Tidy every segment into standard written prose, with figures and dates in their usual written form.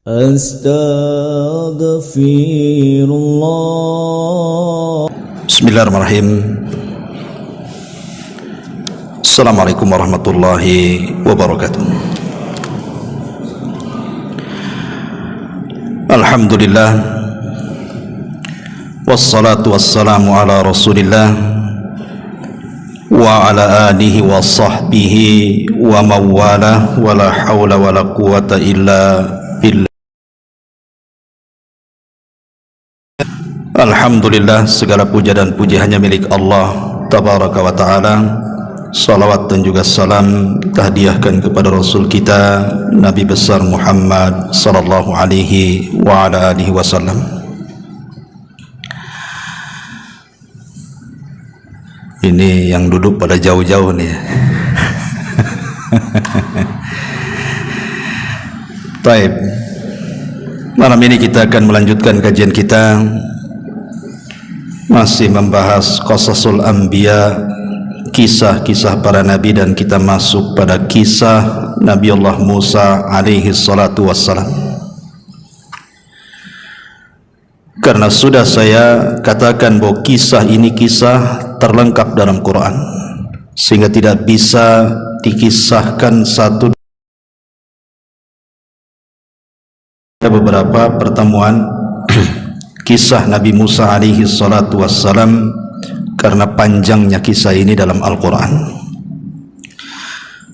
Astaghfirullah. Bismillahirrahmanirrahim. Assalamualaikum warahmatullahi wabarakatuh. Alhamdulillah, wassalatu wassalamu ala rasulillah wa ala alihi wa sahbihi wa mawala wa la hawla wa la quwata illa billah. Alhamdulillah, segala puja dan puji hanya milik Allah tabaraka wa ta'ala. Salawat dan juga salam tahdiahkan kepada Rasul kita Nabi besar Muhammad sallallahu alaihi wa ala alihi wasallam. Ini yang duduk pada jauh-jauh nih. Baik. Malam ini kita akan melanjutkan kajian kita, masih membahas qasasul anbiya, kisah-kisah para nabi, dan kita masuk pada kisah Nabi Allah Musa alaihi salatu wassalam. Karena sudah saya katakan bahwa kisah ini kisah terlengkap dalam Quran, sehingga tidak bisa dikisahkan satu. Ada beberapa pertemuan kisah Nabi Musa alaihi salatu wassalam karena panjangnya kisah ini dalam Al-Quran,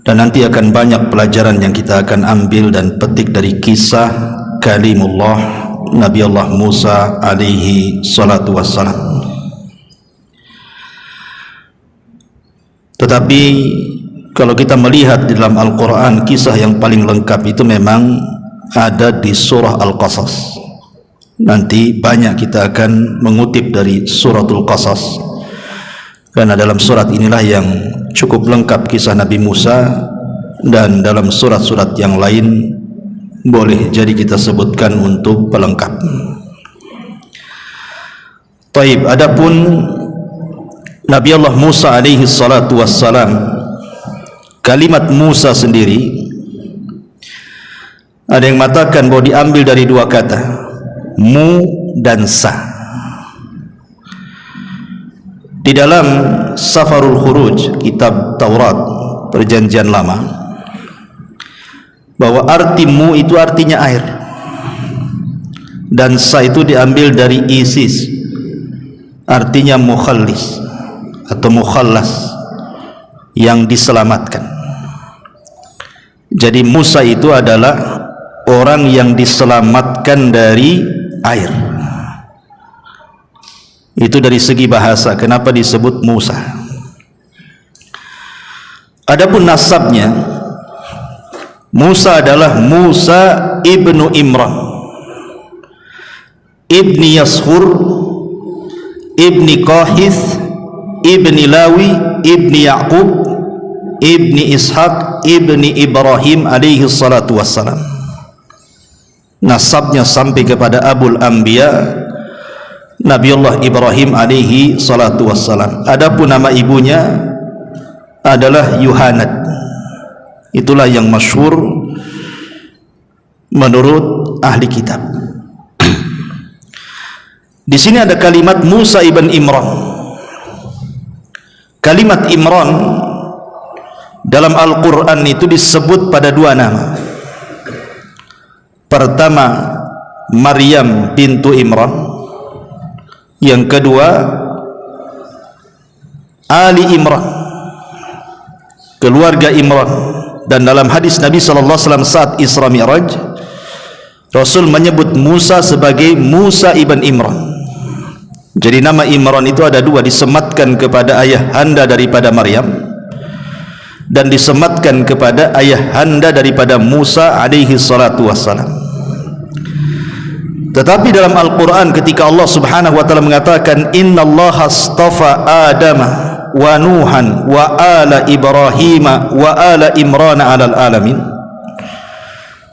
dan nanti akan banyak pelajaran yang kita akan ambil dan petik dari kisah kalimullah Nabi Allah Musa alaihi salatu wassalam. Tetapi kalau kita melihat di dalam Al-Quran, kisah yang paling lengkap itu memang ada di surah Al-Qasas. Nanti banyak kita akan mengutip dari suratul Qasas, karena dalam surat inilah yang cukup lengkap kisah Nabi Musa, dan dalam surat-surat yang lain boleh jadi kita sebutkan untuk pelengkap. Taib, adapun Nabi Allah Musa alaihi salatu wassalam, kalimat Musa sendiri ada yang mengatakan bahwa diambil dari dua kata, mu dan sa. Di dalam Safarul Khuruj, kitab Taurat Perjanjian Lama, bahwa arti mu itu artinya air, dan sa itu diambil dari isis, artinya mukhallis atau mukhallas, yang diselamatkan. Jadi Musa itu adalah orang yang diselamatkan dari air. Itu dari segi bahasa kenapa disebut Musa. Adapun nasabnya, Musa adalah Musa ibnu Imran, ibni Yashur, ibni Qahith, ibni Lawi, ibni Yaqub, ibni Ishaq, ibni Ibrahim alaihi salatu wassalam. Nasabnya sampai kepada Abul Anbiya, Nabiullah Ibrahim alaihi salatu wassalam. Adapun nama ibunya adalah Yuhanad. Itulah yang masyhur menurut ahli kitab. Di sini ada kalimat Musa ibn Imran. Kalimat Imran dalam Al-Quran itu disebut pada dua nama. Pertama, Maryam bintu Imran. Yang kedua, Ali Imran, keluarga Imran. Dan dalam hadis Nabi SAW saat Isra Mi'raj, Rasul menyebut Musa sebagai Musa ibn Imran. Jadi nama Imran itu ada dua, disematkan kepada ayah anda daripada Maryam, dan disematkan kepada ayah anda daripada Musa alaihi salatu wassalam. Tetapi dalam Al-Quran ketika Allah subhanahu wa ta'ala mengatakan innallaha astafa Adama wa Nuhan wa ala Ibrahim wa ala Imran alal alamin,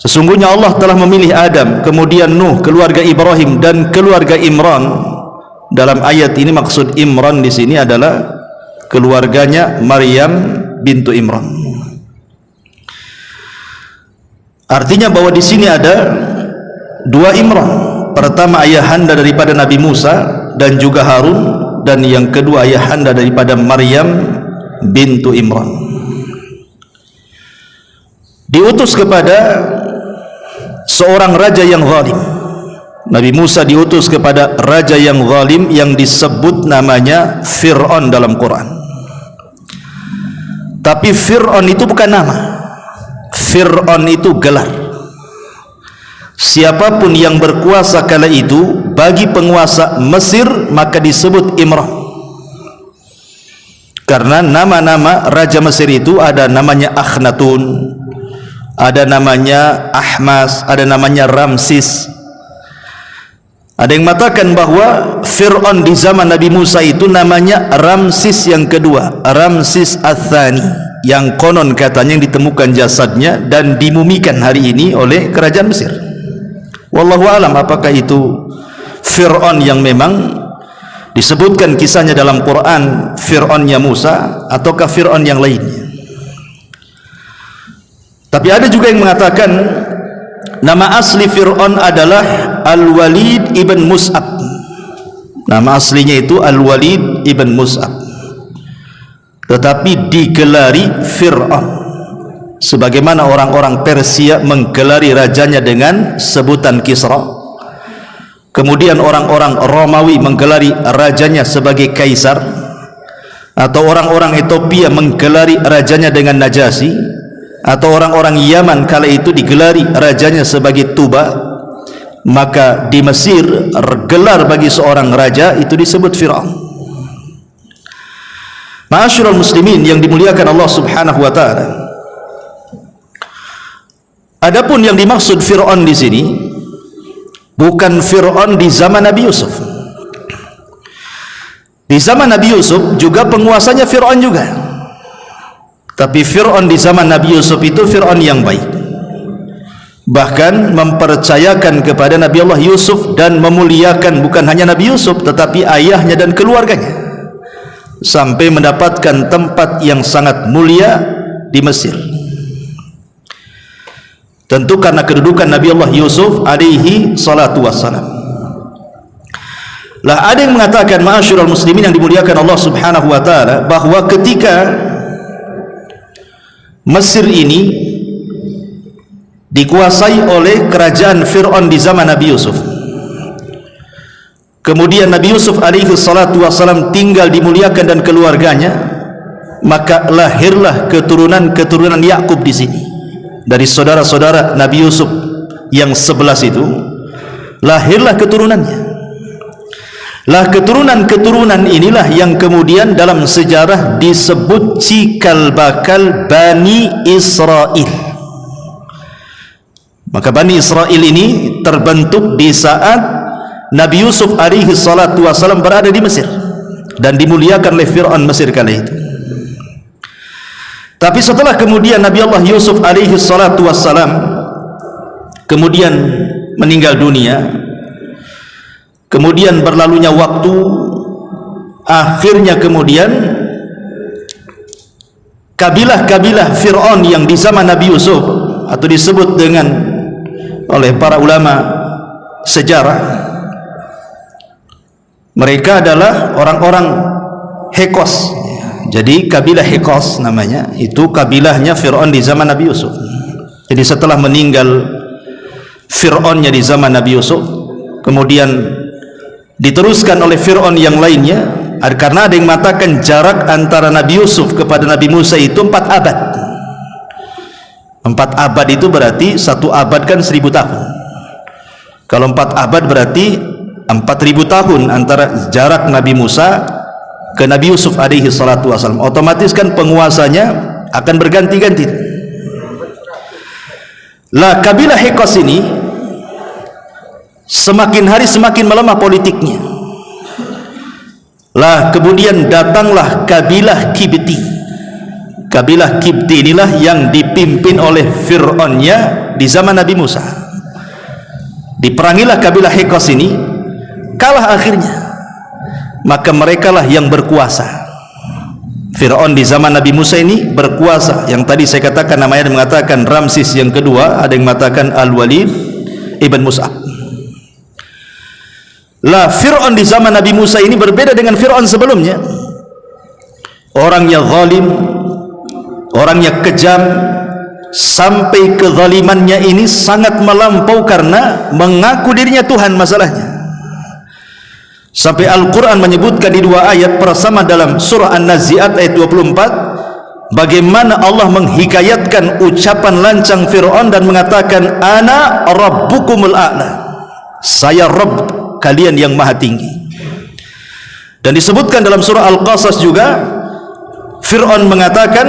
sesungguhnya Allah telah memilih Adam, kemudian Nuh, keluarga Ibrahim, dan keluarga Imran. Dalam ayat ini maksud Imran di sini adalah keluarganya Maryam bintu Imran. Artinya bahwa di sini ada dua Imran. Pertama ayahanda daripada Nabi Musa dan juga Harun, dan yang kedua ayahanda daripada Maryam bintu Imran. Diutus kepada seorang raja yang zalim. Nabi Musa diutus kepada raja yang zalim yang disebut namanya Fir'aun dalam Quran. Tapi Fir'aun itu bukan nama. Fir'aun itu gelar. Siapapun yang berkuasa kala itu bagi penguasa Mesir maka disebut Imran. Karena nama-nama raja Mesir itu ada namanya Akhnatun, ada namanya Ahmas, ada namanya Ramsis. Ada yang mengatakan bahwa Fir'aun di zaman Nabi Musa itu namanya Ramsis yang kedua, Ramsis Ats-Tsani, yang konon katanya yang ditemukan jasadnya dan dimumikan hari ini oleh kerajaan Mesir. Wallahu alam apakah itu Fir'aun yang memang disebutkan kisahnya dalam Quran, Fir'aunnya Musa, ataukah Fir'aun yang lainnya. Tapi ada juga yang mengatakan nama asli Fir'aun adalah Al-Walid ibn Mus'ab. Nama aslinya itu Al-Walid ibn Mus'ab, tetapi digelari Fir'aun, sebagaimana orang-orang Persia menggelari rajanya dengan sebutan Kisra. Kemudian orang-orang Romawi menggelari rajanya sebagai Kaisar, atau orang-orang Ethiopia menggelari rajanya dengan Najasyi, atau orang-orang Yaman kala itu digelari rajanya sebagai Tuba. Maka di Mesir gelar bagi seorang raja itu disebut Fir'aun. Ma'asyiral muslimin yang dimuliakan Allah Subhanahu wa taala. Adapun yang dimaksud Fir'aun di sini bukan Fir'aun di zaman Nabi Yusuf. Di zaman Nabi Yusuf juga penguasanya Fir'aun juga. Tapi Fir'aun di zaman Nabi Yusuf itu Fir'aun yang baik, bahkan mempercayakan kepada Nabi Allah Yusuf dan memuliakan bukan hanya Nabi Yusuf tetapi ayahnya dan keluarganya, sampai mendapatkan tempat yang sangat mulia di Mesir. Tentu karena kedudukan Nabi Allah Yusuf alaihi salatu wassalam. Lah ada yang mengatakan, ma'asyiral muslimin yang dimuliakan Allah Subhanahu wa taala, bahwa ketika Mesir ini dikuasai oleh kerajaan Fir'aun di zaman Nabi Yusuf, kemudian Nabi Yusuf alaihi salatu wassalam tinggal dimuliakan dan keluarganya, maka lahirlah keturunan Yakub di sini. Dari saudara-saudara Nabi Yusuf yang 11 itu lahirlah keturunannya. Lah keturunan-keturunan inilah yang kemudian dalam sejarah disebut cikal bakal Bani Israel. Maka Bani Israel ini terbentuk di saat Nabi Yusuf alaihi salatu wassalam berada di Mesir dan dimuliakan oleh Fir'aun Mesir kala itu. Tapi setelah kemudian Nabi Allah Yusuf alaihi salatu wassalam kemudian meninggal dunia, kemudian berlalunya waktu, akhirnya kemudian kabilah-kabilah Fir'aun yang di zaman Nabi Yusuf, atau disebut dengan oleh para ulama sejarah, mereka adalah orang-orang Hekos. Jadi kabilah Hekos namanya, itu kabilahnya Fir'aun di zaman Nabi Yusuf. Jadi setelah meninggal Fir'aunnya di zaman Nabi Yusuf, kemudian diteruskan oleh Fir'aun yang lainnya, karena ada yang mengatakan jarak antara Nabi Yusuf kepada Nabi Musa itu 4 abad. 4 abad itu berarti 1 abad kan 1000 tahun. Kalau 4 abad berarti 4000 tahun antara jarak Nabi Musa ke Nabi Yusuf alaihi salatu wasallam. Otomatis kan penguasanya akan berganti-ganti. Lah kabilah Hekos ini semakin hari semakin melemah politiknya. Lah kemudian datanglah kabilah Kibti. Kabilah Kibti inilah yang dipimpin oleh Fir'aunnya di zaman Nabi Musa. Diperangilah kabilah Hekos ini, kalah akhirnya. Maka merekalah yang berkuasa. Fir'aun di zaman Nabi Musa ini berkuasa. Yang tadi saya katakan namanya mengatakan Ramsis yang kedua, ada yang mengatakan Al-Walid ibn Mus'ab. Lah Fir'aun di zaman Nabi Musa ini berbeda dengan Fir'aun sebelumnya. Orangnya zalim, orangnya kejam, sampai kezalimannya ini sangat melampau karena mengaku dirinya Tuhan masalahnya. Sampai Al-Quran menyebutkan di dua ayat bersama dalam surah An-Nazi'at ayat 24, bagaimana Allah menghikayatkan ucapan lancang Fir'aun dan mengatakan, ana rabbukumul a'la, saya Rabb kalian yang maha tinggi. Dan disebutkan dalam surah Al-Qasas juga, Fir'aun mengatakan,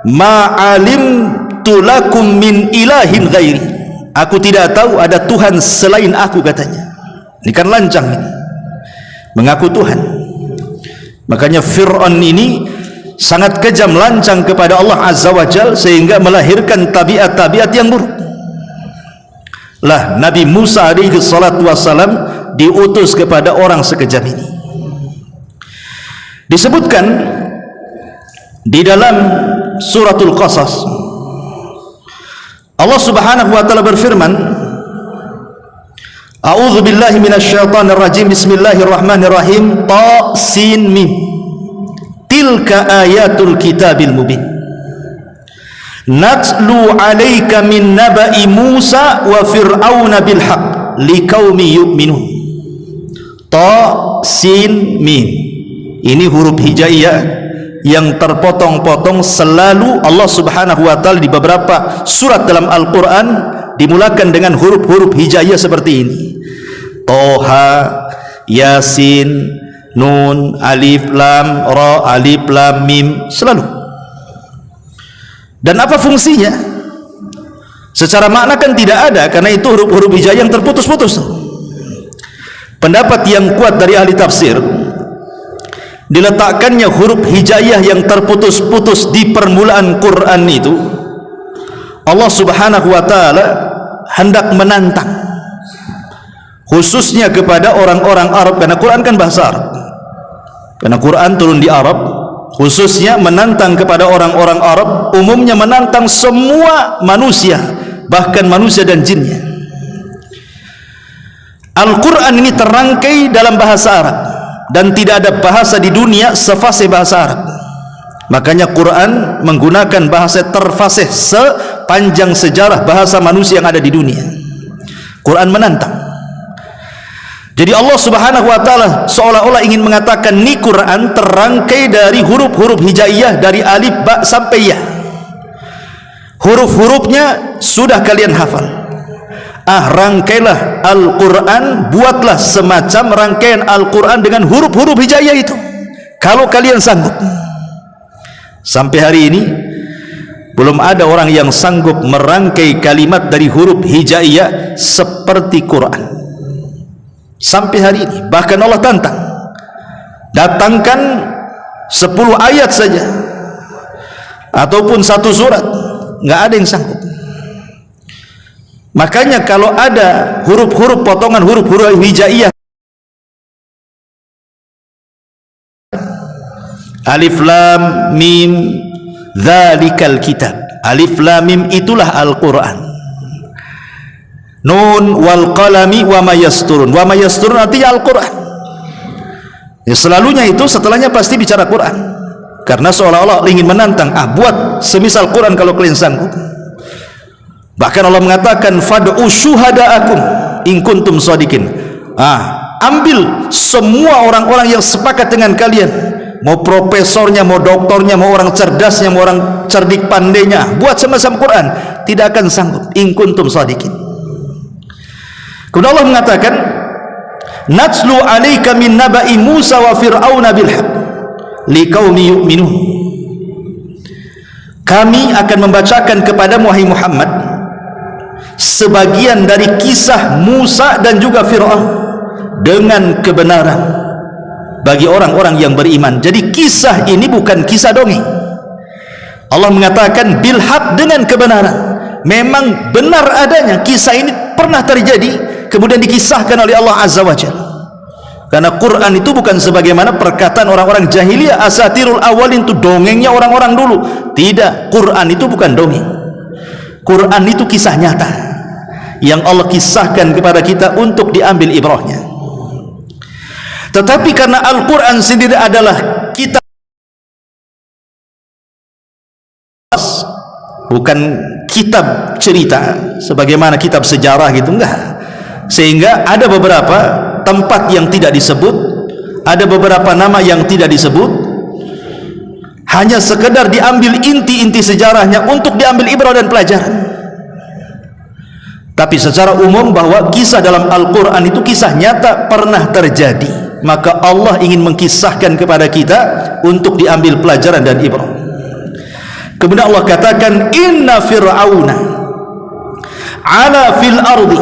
ma'alimtu lakum min ilahin ghairi, aku tidak tahu ada Tuhan selain aku, katanya. Ini kan lancang ini, mengaku Tuhan. Makanya Fir'aun ini sangat kejam, lancang kepada Allah Azza wa Jal, sehingga melahirkan tabiat-tabiat yang buruk. Lah Nabi Musa alaihi salatu wassalam diutus kepada orang sekejam ini. Disebutkan di dalam suratul Qasas, Allah Subhanahu wa taala berfirman, a'udzu billahi minasyaitonir rajim, bismillahirrahmanirrahim, ta sin mim, tilka ayatul kitabil mubin, natlu 'alaika min naba'i Musa wa fir'auna bil haqq liqaumi yu'minun. Ta sin mim, ini huruf hijaiyah yang terpotong-potong. Selalu Allah Subhanahu wa taala di beberapa surat dalam Al-Qur'an dimulakan dengan huruf-huruf hijaiyah seperti ini: Toha, Yasin, Nun, Alif Lam Ra, Alif Lam Mim, selalu. Dan apa fungsinya? Secara makna kan tidak ada, karena itu huruf-huruf hijaiyah yang terputus-putus. Pendapat yang kuat dari ahli tafsir, diletakkannya huruf hijaiyah yang terputus-putus di permulaan Quran itu, Allah Subhanahu wa taala hendak menantang khususnya kepada orang-orang Arab, karena Quran kan bahasa Arab, karena Quran turun di Arab, khususnya menantang kepada orang-orang Arab, umumnya menantang semua manusia, bahkan manusia dan jinnya. Al-Quran ini terangkai dalam bahasa Arab, dan tidak ada bahasa di dunia sefasih bahasa Arab. Makanya Quran menggunakan bahasa terfasih sepanjang sejarah bahasa manusia yang ada di dunia. Quran menantang. Jadi Allah Subhanahu wa taala seolah-olah ingin mengatakan, ni Quran terangkai dari huruf-huruf hijaiyah, dari alif ba sampai ya. Huruf-hurufnya sudah kalian hafal. Rangkailah Al-Quran, buatlah semacam rangkaian Al-Quran dengan huruf-huruf hijaiyah itu, kalau kalian sanggup. Sampai hari ini belum ada orang yang sanggup merangkai kalimat dari huruf hijaiyah seperti Quran. Sampai hari ini, bahkan Allah tantang, datangkan 10 ayat saja ataupun 1 surat, nggak ada yang sanggup. Makanya kalau ada huruf-huruf potongan huruf-huruf hijaiyah, alif lam mim dzalikal kitab, alif lam mim itulah Al-Quran, nun wal qalami wa ma yasturun, wa ma yasturun artinya Al-Quran. Ya, selalunya itu setelahnya pasti bicara Quran, karena seolah-olah ingin menantang, buat semisal Quran kalau kalian sanggup. Bahkan Allah mengatakan, fad'u syuhada'akum in kuntum shadiqin. Ambil semua orang-orang yang sepakat dengan kalian, mau profesornya, mau doktornya, mau orang cerdasnya, mau orang cerdik pandainya, buat semacam Quran, tidak akan sanggup in kuntum shadiqin. Kemudian Allah mengatakan, natslu 'alaika min naba'i Musa wa fir'auna bil haqq liqaumi yu'minun. Kami akan membacakan kepada Muhammad sebagian dari kisah Musa dan juga Fir'aun dengan kebenaran bagi orang-orang yang beriman. Jadi kisah ini bukan kisah dongeng. Allah mengatakan bil haq, dengan kebenaran. Memang benar adanya, kisah ini pernah terjadi, kemudian dikisahkan oleh Allah Azza wa Jalla. Karena Quran itu bukan sebagaimana perkataan orang-orang jahiliyah, asatirul awalin, itu dongengnya orang-orang dulu. Tidak, Quran itu bukan dongeng. Quran itu kisah nyata yang Allah kisahkan kepada kita untuk diambil ibrahnya. Tetapi karena Al-Quran sendiri adalah kitab, bukan kitab cerita sebagaimana kitab sejarah gitu, enggak. Sehingga ada beberapa tempat yang tidak disebut, ada beberapa nama yang tidak disebut, hanya sekedar diambil inti-inti sejarahnya untuk diambil ibrah dan pelajaran. Tapi secara umum bahwa kisah dalam Al-Quran itu kisah nyata pernah terjadi, maka Allah ingin mengkisahkan kepada kita untuk diambil pelajaran dan ibrah. Kemudian Allah katakan, inna fir'auna ala fil ardi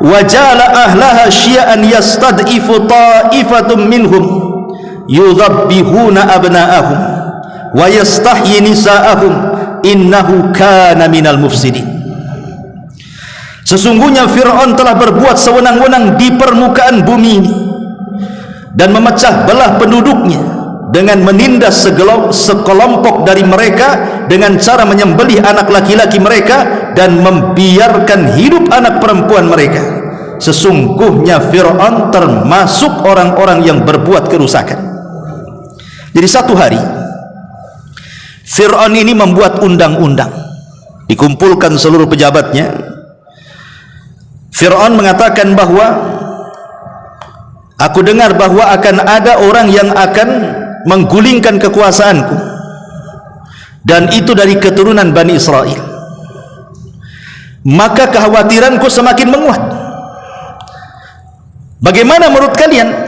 wa ja'ala ahlaha syi'an yastad'ifu ta'ifatum minhum yudhabbihuna abna'ahum wa yastahyi nisa'ahum innahu kana minal mufsidin. Sesungguhnya Fir'aun telah berbuat sewenang-wenang di permukaan bumi ini dan memecah belah penduduknya dengan menindas sekelompok dari mereka dengan cara menyembelih anak laki-laki mereka dan membiarkan hidup anak perempuan mereka. Sesungguhnya Fir'aun termasuk orang-orang yang berbuat kerusakan. Jadi satu hari Fir'aun ini membuat undang-undang, dikumpulkan seluruh pejabatnya. Fir'aun mengatakan bahwa aku dengar bahwa akan ada orang yang akan menggulingkan kekuasaanku, dan itu dari keturunan Bani Israel. Maka kekhawatiranku semakin menguat. Bagaimana menurut kalian?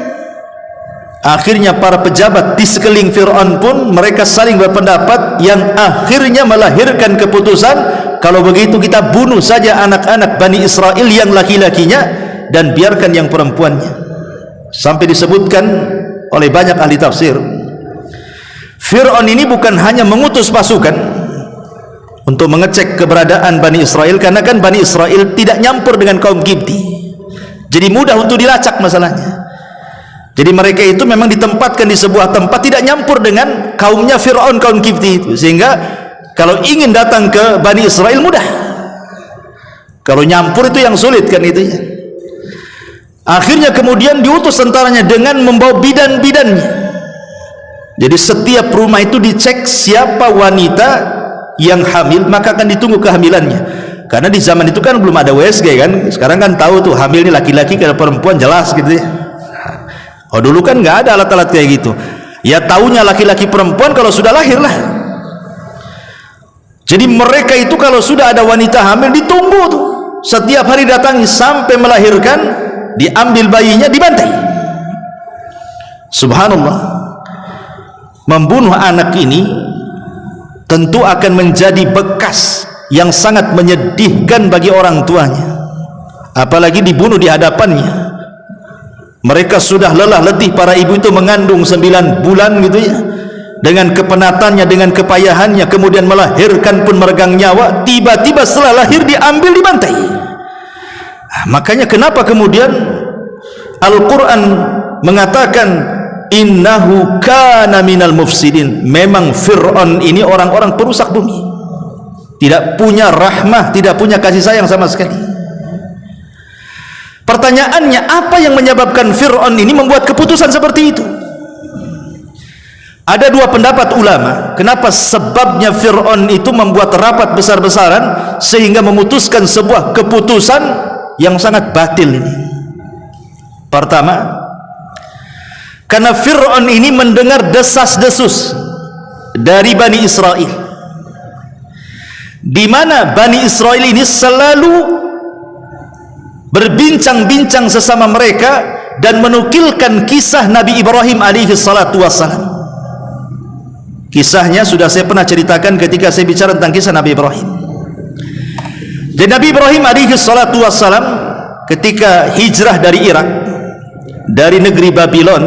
Akhirnya para pejabat di sekeliling Fir'aun pun mereka saling berpendapat yang akhirnya melahirkan keputusan, kalau begitu kita bunuh saja anak-anak Bani Israel yang laki-lakinya dan biarkan yang perempuannya. Sampai disebutkan oleh banyak ahli tafsir, Fir'aun ini bukan hanya mengutus pasukan untuk mengecek keberadaan Bani Israel, karena kan Bani Israel tidak nyampur dengan kaum Qibti, jadi mudah untuk dilacak masalahnya. Jadi mereka itu memang ditempatkan di sebuah tempat tidak nyampur dengan kaumnya Fir'aun, kaum Qibti itu, sehingga kalau ingin datang ke Bani Israel mudah. Kalau nyampur itu yang sulit kan itu ya. Akhirnya kemudian diutus tentaranya dengan membawa bidan-bidannya. Jadi setiap rumah itu dicek siapa wanita yang hamil, maka akan ditunggu kehamilannya. Karena di zaman itu kan belum ada USG kan. Sekarang kan tahu tuh hamil ini laki-laki kalau perempuan jelas gitu ya. Oh dulu kan nggak ada alat-alat kayak gitu. Ya taunya laki-laki perempuan kalau sudah lahir lah. Jadi mereka itu kalau sudah ada wanita hamil ditunggu tuh. Setiap hari datangi sampai melahirkan, diambil bayinya, dibantai. Subhanallah. Membunuh anak ini tentu akan menjadi bekas yang sangat menyedihkan bagi orang tuanya, apalagi dibunuh di hadapannya. Mereka sudah lelah letih, para ibu itu mengandung 9 bulan gitu ya, dengan kepenatannya, dengan kepayahannya, kemudian melahirkan pun meregang nyawa, tiba-tiba setelah lahir diambil, dibantai. Makanya kenapa kemudian Al-Quran mengatakan innahu kana minal mufsidin. Memang Fir'aun ini orang-orang perusak bumi, tidak punya rahmah, tidak punya kasih sayang sama sekali. Pertanyaannya, apa yang menyebabkan Fir'aun ini membuat keputusan seperti itu? Ada dua pendapat ulama kenapa sebabnya Fir'aun itu membuat rapat besar-besaran sehingga memutuskan sebuah keputusan yang sangat batil ini. Pertama, karena Fir'aun ini mendengar desas-desus dari Bani Israel, di mana Bani Israel ini selalu berbincang-bincang sesama mereka dan menukilkan kisah Nabi Ibrahim alaihi salatu wassalam. Kisahnya sudah saya pernah ceritakan ketika saya bicara tentang kisah Nabi Ibrahim. Dan Nabi Ibrahim alaihi salatu wassalam ketika hijrah dari Irak, dari negeri Babylon,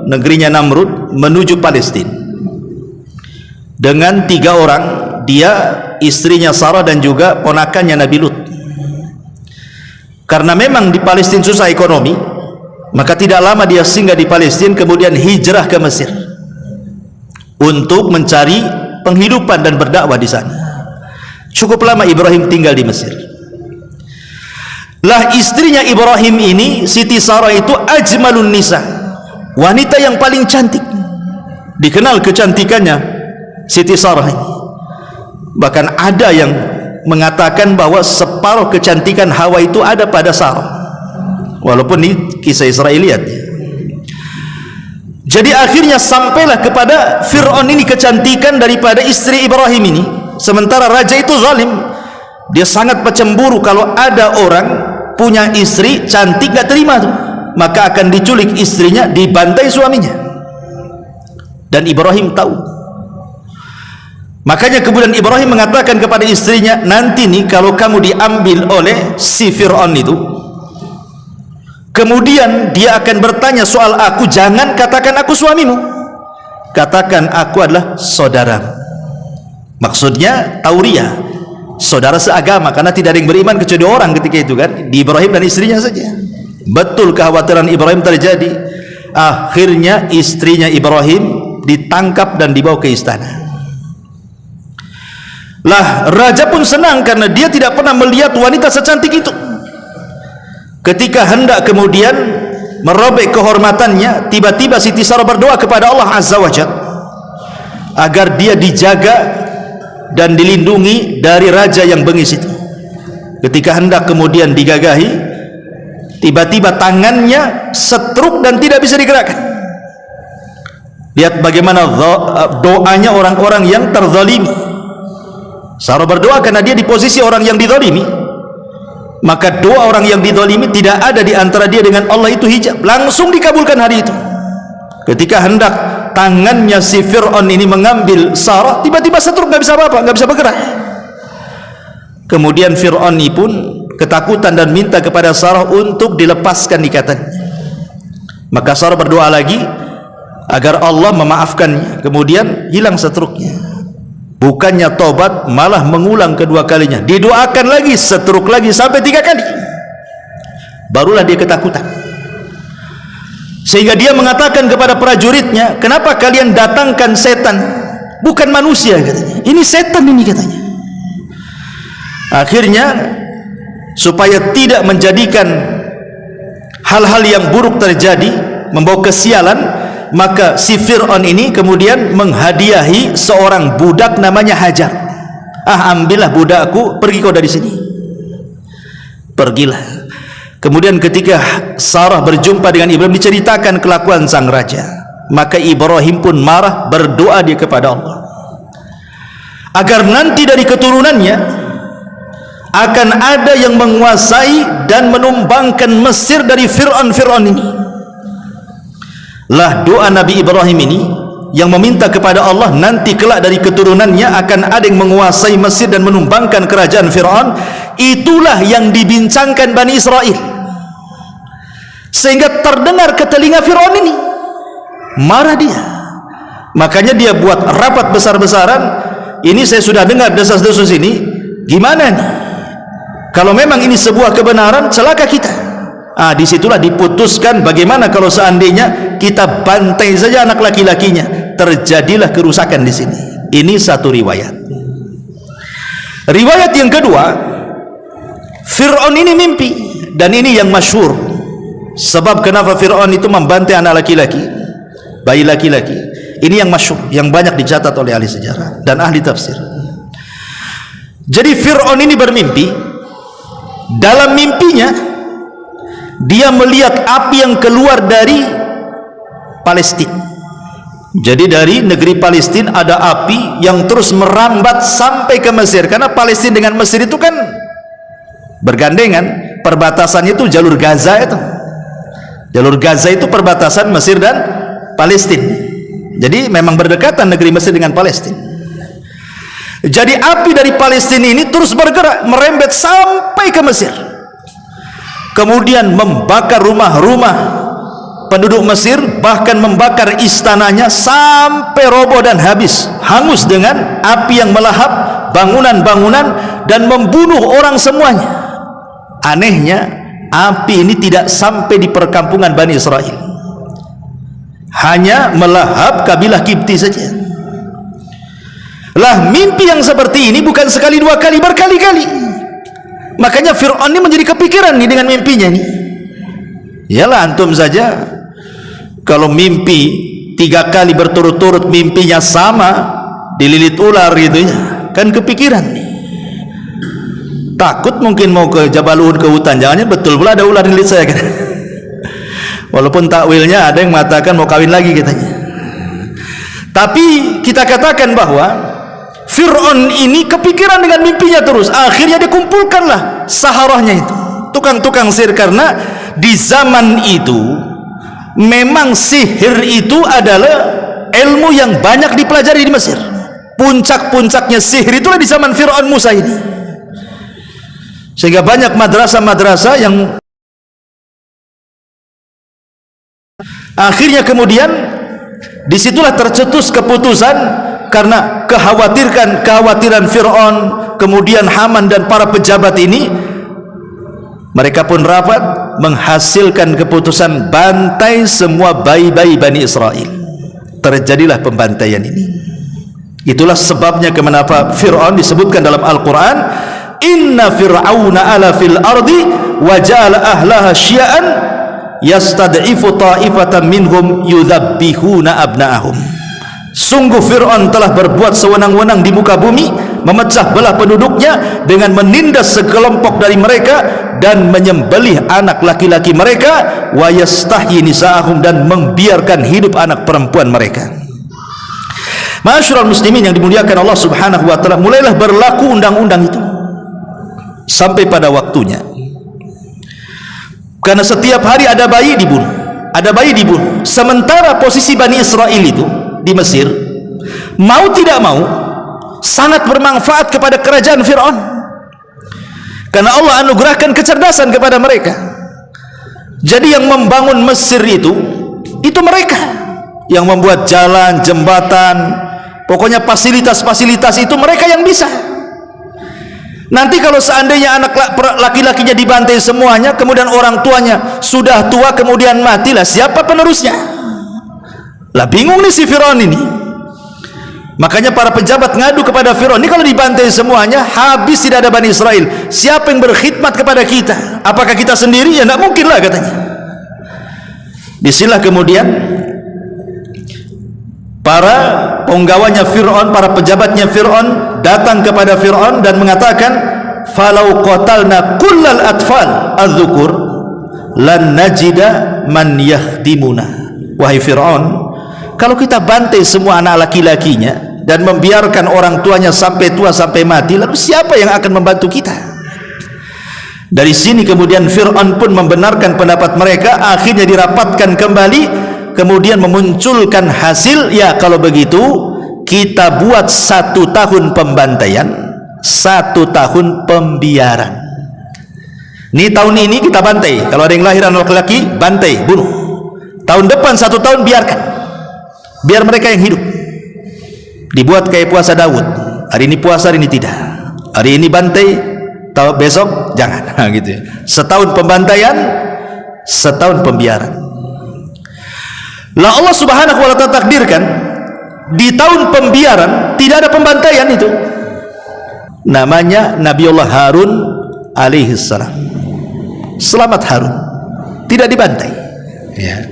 negerinya Namrud, menuju Palestina dengan 3 orang, dia, istrinya Sarah, dan juga ponakannya Nabi Lut. Karena memang di Palestina susah ekonomi, maka tidak lama dia singgah di Palestina, kemudian hijrah ke Mesir untuk mencari penghidupan dan berdakwah di sana. Cukup lama Ibrahim tinggal di Mesir. Lah istrinya Ibrahim ini, Siti Sarah itu ajmalun nisa, wanita yang paling cantik, dikenal kecantikannya Siti Sarah ini. Bahkan ada yang mengatakan bahwa separuh kecantikan Hawa itu ada pada Sarah, walaupun ini kisah Israiliyat. Jadi akhirnya sampailah kepada Fir'aun ini kecantikan daripada istri Ibrahim ini. Sementara raja itu zalim, dia sangat pencemburu. Kalau ada orang punya istri cantik gak terima tuh, maka akan diculik istrinya, dibantai suaminya. Dan Ibrahim tahu. Makanya kemudian Ibrahim mengatakan kepada istrinya, nanti nih kalau kamu diambil oleh si Fir'aun itu, kemudian dia akan bertanya soal aku, jangan katakan aku suamimu, katakan aku adalah saudara. Maksudnya tauriah, saudara seagama, karena tidak ada yang beriman kecuali dua orang ketika itu kan, di Ibrahim dan istrinya saja. Betul kekhawatiran Ibrahim terjadi. Akhirnya istrinya Ibrahim ditangkap dan dibawa ke istana. Lah raja pun senang karena dia tidak pernah melihat wanita secantik itu. Ketika hendak kemudian merobek kehormatannya, tiba-tiba Siti Sarah berdoa kepada Allah Azza wa Jalla agar dia dijaga dan dilindungi dari raja yang bengis itu. Ketika hendak kemudian digagahi, tiba-tiba tangannya setruk dan tidak bisa digerakkan. Lihat bagaimana doanya orang-orang yang terzalimi. Sarah berdoa karena dia di posisi orang yang dizalimi, maka doa orang yang dizalimi tidak ada di antara dia dengan Allah itu hijab, langsung dikabulkan hari itu. Ketika hendak tangannya si Fir'aun ini mengambil Sarah, tiba-tiba setruk, nggak bisa apa-apa, nggak bisa bergerak. Kemudian Fir'aun ini pun ketakutan dan minta kepada Sarah untuk dilepaskan ikatannya. Maka Sarah berdoa lagi agar Allah memaafkannya, kemudian hilang setruknya. Bukannya tobat, malah mengulang kedua kalinya, didoakan lagi, setruk lagi sampai 3 kali. Barulah dia ketakutan, sehingga dia mengatakan kepada prajuritnya, kenapa kalian datangkan setan, bukan manusia katanya, ini setan ini katanya. Akhirnya supaya tidak menjadikan hal-hal yang buruk terjadi, membawa kesialan, maka si Fir'aun ini kemudian menghadiahi seorang budak namanya Hajar. Ambillah budakku, pergi kau dari sini. Pergilah. Kemudian ketika Sarah berjumpa dengan Ibrahim, diceritakan kelakuan sang raja, maka Ibrahim pun marah, berdoa dia kepada Allah agar nanti dari keturunannya akan ada yang menguasai dan menumbangkan Mesir dari Fir'aun ini. Lah doa Nabi Ibrahim ini yang meminta kepada Allah nanti kelak dari keturunannya akan ada yang menguasai Mesir dan menumbangkan kerajaan Fir'aun. Itulah yang dibincangkan Bani Israel, sehingga terdengar ke telinga Fir'aun ini, marah dia. Makanya dia buat rapat besar-besaran, ini saya sudah dengar desas-desus ini, gimana nih kalau memang ini sebuah kebenaran, celaka kita. Disitulah diputuskan bagaimana kalau seandainya kita bantai saja anak laki-lakinya. Terjadilah kerusakan di sini. Ini satu riwayat. Riwayat yang kedua, Fir'aun ini mimpi, dan ini yang masyhur. Sebab kenapa Fir'aun itu membantai anak laki-laki, bayi laki-laki, ini yang masyhur, yang banyak dicatat oleh ahli sejarah dan ahli tafsir. Jadi Fir'aun ini bermimpi. Dalam mimpinya dia melihat api yang keluar dari Palestina. Jadi dari negeri Palestina ada api yang terus merambat sampai ke Mesir, karena Palestina dengan Mesir itu kan bergandengan, perbatasannya itu jalur Gaza itu. Jalur Gaza itu perbatasan Mesir dan Palestina. Jadi memang berdekatan negeri Mesir dengan Palestina. Jadi api dari Palestina ini terus bergerak, merembet sampai ke Mesir, kemudian membakar rumah-rumah penduduk Mesir, bahkan membakar istananya sampai roboh dan habis, hangus dengan api yang melahap bangunan-bangunan dan membunuh orang semuanya. Anehnya api ini tidak sampai di perkampungan Bani Israel, hanya melahap kabilah Kipti saja. Lah mimpi yang seperti ini bukan sekali dua kali, berkali-kali. Makanya Fir'aun ini menjadi kepikiran nih dengan mimpinya nih. Yalah antum saja Kalau mimpi 3 kali berturut-turut mimpinya sama, dililit ular gitu ya, kan kepikiran nih. Takut mungkin mau ke Jabal Uhud, ke hutan, jangannya betul pula ada ular dililit saya kan. Walaupun takwilnya ada yang mengatakan mau kawin lagi katanya. Tapi kita katakan bahwa Fir'aun ini kepikiran dengan mimpinya terus. Akhirnya dikumpulkanlah saharahnya itu, tukang-tukang sihir, karena di zaman itu memang sihir itu adalah ilmu yang banyak dipelajari di Mesir. Puncak-puncaknya sihir itulah di zaman Fir'aun Musa ini, sehingga banyak madrasah-madrasah yang akhirnya kemudian disitulah tercetus keputusan, karena kekhawatiran Fir'aun, kemudian Haman dan para pejabat ini, mereka pun rapat menghasilkan keputusan bantai semua bayi-bayi Bani Israel. Terjadilah pembantaian ini. Itulah sebabnya kenapa Fir'aun disebutkan dalam Al-Quran, inna fir'auna ala fil ardi wa ja'ala ahlaha syia'an yastad'ifu ta'ifatan minhum yudhabbihuna abna'ahum. Sungguh Fir'aun telah berbuat sewenang-wenang di muka bumi, memecah belah penduduknya dengan menindas sekelompok dari mereka dan menyembelih anak laki-laki mereka, wa yastahyi nisa'ahum, dan membiarkan hidup anak perempuan mereka. Ma'asyiral muslimin yang dimuliakan Allah Subhanahu wa taala, mulailah berlaku undang-undang itu sampai pada waktunya. Karena setiap hari ada bayi dibunuh, ada bayi dibunuh. Sementara posisi Bani Israel itu di Mesir, mau tidak mau, sangat bermanfaat kepada kerajaan Fir'aun, karena Allah anugerahkan kecerdasan kepada mereka. Jadi yang membangun Mesir itu mereka, yang membuat jalan, jembatan, pokoknya fasilitas-fasilitas itu mereka yang bisa. Nanti kalau seandainya anak laki-lakinya dibantai semuanya, kemudian orang tuanya sudah tua kemudian matilah, siapa penerusnya? Lah bingung nih si Fir'aun ini. Makanya para pejabat ngadu kepada Fir'aun, ini kalau dibantai semuanya, habis tidak ada Bani Israel, siapa yang berkhidmat kepada kita? Apakah kita sendiri? Ya tidak mungkin lah katanya. Disinilah kemudian para penggawanya Fir'aun, para pejabatnya Fir'aun datang kepada Fir'aun dan mengatakan, falau qatalna kullal atfal adzukur lan najida man yahdimuna. Wahai Fir'aun, kalau kita bantai semua anak laki-lakinya dan membiarkan orang tuanya sampai tua, sampai mati, lalu siapa yang akan membantu kita? Dari sini kemudian Fir'aun pun membenarkan pendapat mereka. Akhirnya dirapatkan kembali, kemudian memunculkan hasil, ya kalau begitu kita buat 1 tahun pembantaian, 1 tahun pembiaran. Ini tahun ini kita bantai, kalau ada yang lahir anak laki-laki, bantai, bunuh. Tahun depan 1 tahun biarkan, biar mereka yang hidup. Dibuat kayak puasa Daud, hari ini puasa, hari ini tidak, hari ini bantai, besok jangan, gitu ya. Setahun pembantaian, setahun pembiaran. Lah Allah Subhanahu wa ta'ala takdirkan di tahun pembiaran tidak ada pembantaian itu. Namanya Nabiullah Harun alaihi salam. Selamat Harun, tidak dibantai, ya.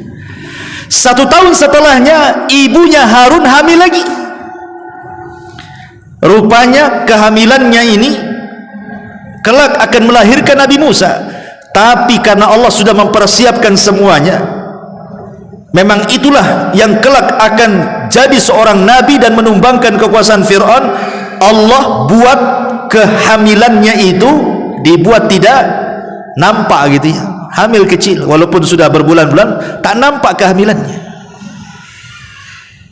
1 tahun setelahnya ibunya Harun hamil lagi. Rupanya kehamilannya ini kelak akan melahirkan Nabi Musa, tapi karena Allah sudah mempersiapkan semuanya, memang itulah yang kelak akan jadi seorang nabi dan menumbangkan kekuasaan Fir'aun. Allah buat kehamilannya itu dibuat tidak nampak gitu ya, hamil kecil, walaupun sudah berbulan-bulan tak nampak kehamilannya.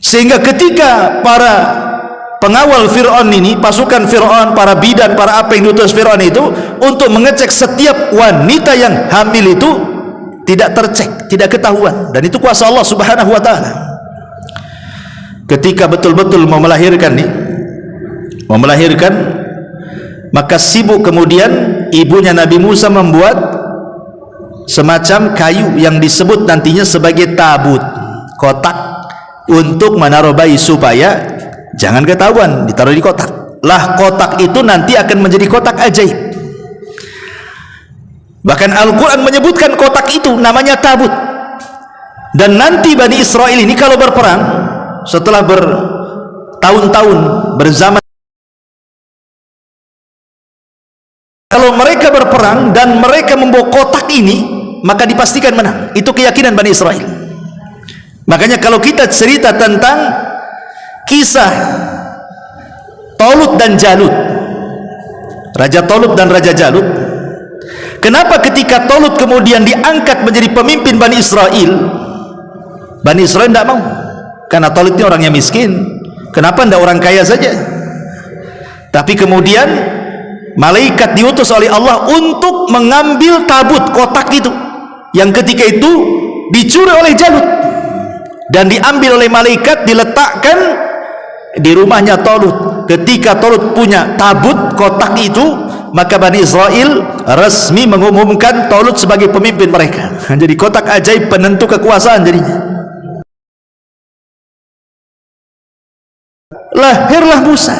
Sehingga ketika para pengawal Fir'aun ini, pasukan Fir'aun, para bidan, para apa yang diutus Fir'aun itu untuk mengecek setiap wanita yang hamil itu, tidak tercek, tidak ketahuan, dan itu kuasa Allah Subhanahu wa ta'ala. Ketika betul-betul mau melahirkan nih, maka sibuk kemudian ibunya Nabi Musa membuat semacam kayu yang disebut nantinya sebagai tabut, kotak, untuk menaruh bayi supaya jangan ketahuan, ditaruh di kotak. Lah kotak itu nanti akan menjadi kotak ajaib. Bahkan Al-Quran menyebutkan kotak itu namanya tabut. Dan nanti Bani Israel ini kalau berperang, setelah bertahun-tahun berzaman, kalau mereka berperang dan mereka membawa kotak ini, maka dipastikan menang. Itu keyakinan Bani Israel. Makanya kalau kita cerita tentang kisah Talut dan Jalut, Raja Talut dan Raja Jalut, kenapa ketika Talut kemudian diangkat menjadi pemimpin Bani Israel, Bani Israel tidak mau? Karena Talut ini orangnya miskin. Kenapa tidak orang kaya saja? Tapi kemudian malaikat diutus oleh Allah untuk mengambil tabut kotak itu, yang ketika itu dicuri oleh Jalut dan diambil oleh malaikat, diletakkan di rumahnya Talut. Ketika Talut punya tabut kotak itu, maka Bani Israel resmi mengumumkan Talut sebagai pemimpin mereka. Jadi kotak ajaib penentu kekuasaan jadinya. Lahirlah Musa.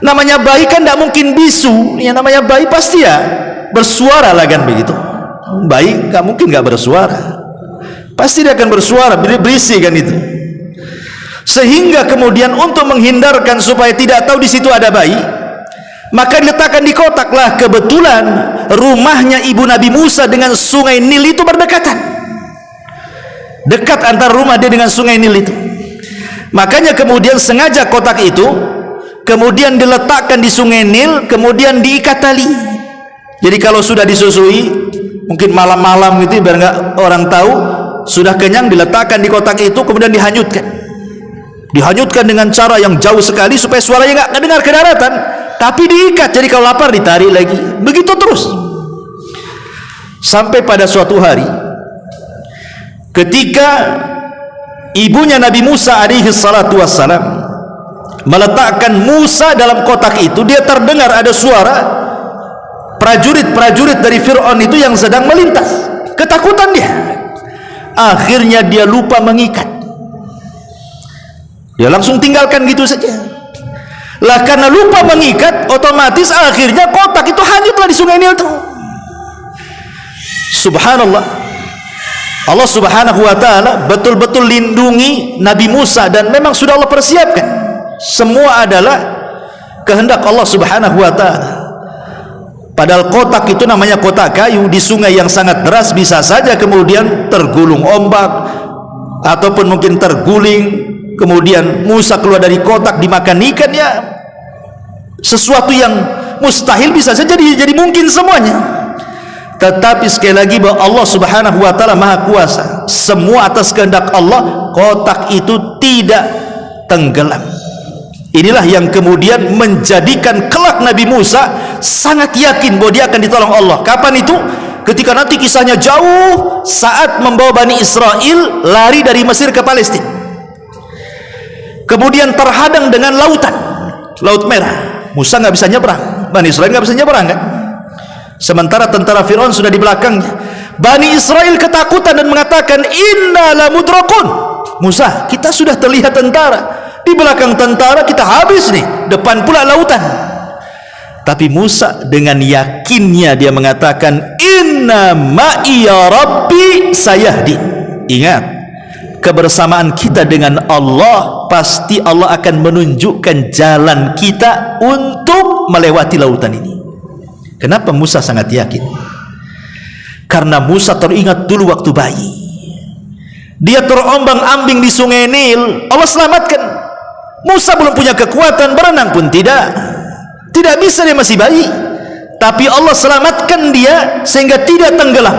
Namanya bayi kan tidak mungkin bisu. Yang namanya bayi pasti ya bersuara lah kan begitu. Bayi nggak mungkin nggak bersuara. Pasti dia akan bersuara, berisik kan itu. Sehingga kemudian untuk menghindarkan supaya tidak tahu di situ ada bayi, maka diletakkan di kotak. Lah kebetulan rumahnya ibu Nabi Musa dengan sungai Nil itu berdekatan. Dekat antara rumah dia dengan sungai Nil itu. Makanya kemudian sengaja kotak itu kemudian diletakkan di sungai Nil, kemudian diikat tali. Jadi kalau sudah disusui, mungkin malam-malam gitu biar nggak orang tahu sudah kenyang, diletakkan di kotak itu, kemudian dihanyutkan dengan cara yang jauh sekali supaya suaranya nggak kedengar ke daratan, tapi diikat. Jadi kalau lapar ditarik lagi, begitu terus sampai pada suatu hari ketika ibunya Nabi Musa alaihi salatu wassalam meletakkan Musa dalam kotak itu, dia terdengar ada suara prajurit-prajurit dari Fir'aun itu yang sedang melintas. Ketakutan dia, akhirnya dia lupa mengikat. Dia langsung tinggalkan gitu saja. Lah karena lupa mengikat, otomatis akhirnya kotak itu hanyutlah di sungai Nil itu. Subhanallah, Allah subhanahu wa ta'ala betul-betul lindungi Nabi Musa, dan memang sudah Allah persiapkan. Semua adalah kehendak Allah subhanahu wa ta'ala. Padahal kotak itu namanya kotak kayu, di sungai yang sangat deras bisa saja kemudian tergulung ombak, ataupun mungkin terguling, kemudian Musa keluar dari kotak dimakan ikan. Ya, sesuatu yang mustahil bisa saja jadi mungkin semuanya. Tetapi sekali lagi bahwa Allah subhanahu wa ta'ala maha kuasa, semua atas kehendak Allah. Kotak itu tidak tenggelam. Inilah yang kemudian menjadikan kelak Nabi Musa sangat yakin bahwa dia akan ditolong Allah. Kapan itu? Ketika nanti kisahnya jauh, saat membawa Bani Israel lari dari Mesir ke Palestina, kemudian terhadang dengan lautan, Laut Merah. Musa nggak bisa nyebrang, Bani Israel nggak bisa nyebrang kan? Sementara tentara Fir'aun sudah di belakangnya. Bani Israel ketakutan dan mengatakan, inna lamudrakun. Musa, kita sudah terlihat tentara, di belakang tentara kita habis nih, depan pula lautan. Tapi Musa dengan yakinnya dia mengatakan, inna ma'iya rabbi sayahdi. Ingat, kebersamaan kita dengan Allah, pasti Allah akan menunjukkan jalan kita untuk melewati lautan ini. Kenapa Musa sangat yakin? Karena Musa teringat dulu waktu bayi, dia terombang-ambing di sungai Nil, Allah selamatkan. Musa belum punya kekuatan berenang pun tidak bisa, dia masih bayi, tapi Allah selamatkan dia sehingga tidak tenggelam.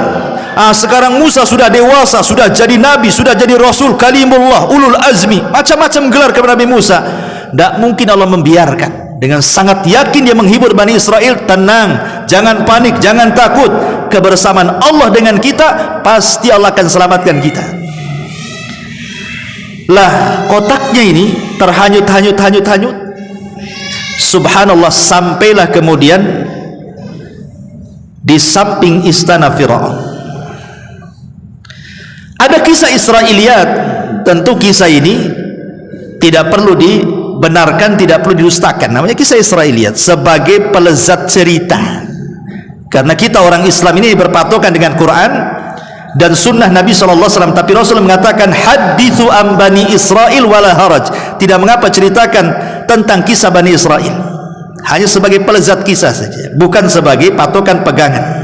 Sekarang Musa sudah dewasa, sudah jadi nabi, sudah jadi rasul, kalimullah, ulul azmi, macam-macam gelar kepada Nabi Musa. Tidak mungkin Allah membiarkan. Dengan sangat yakin dia menghibur Bani Israel, tenang, jangan panik, jangan takut, kebersamaan Allah dengan kita, pasti Allah akan selamatkan kita. Lah kotaknya ini terhanyut. Subhanallah, sampailah kemudian di samping istana Fir'aun. Ada kisah Israiliyat. Tentu kisah ini tidak perlu dibenarkan, tidak perlu didustakan. Namanya kisah Israiliyat sebagai pelezat cerita. Karena kita orang Islam ini berpatokan dengan Quran, dan sunnah Nabi SAW. Tapi Rasul mengatakan hadithu an Bani Israel wala haraj, tidak mengapa ceritakan tentang kisah Bani Israel, hanya sebagai pelezat kisah saja, bukan sebagai patokan pegangan.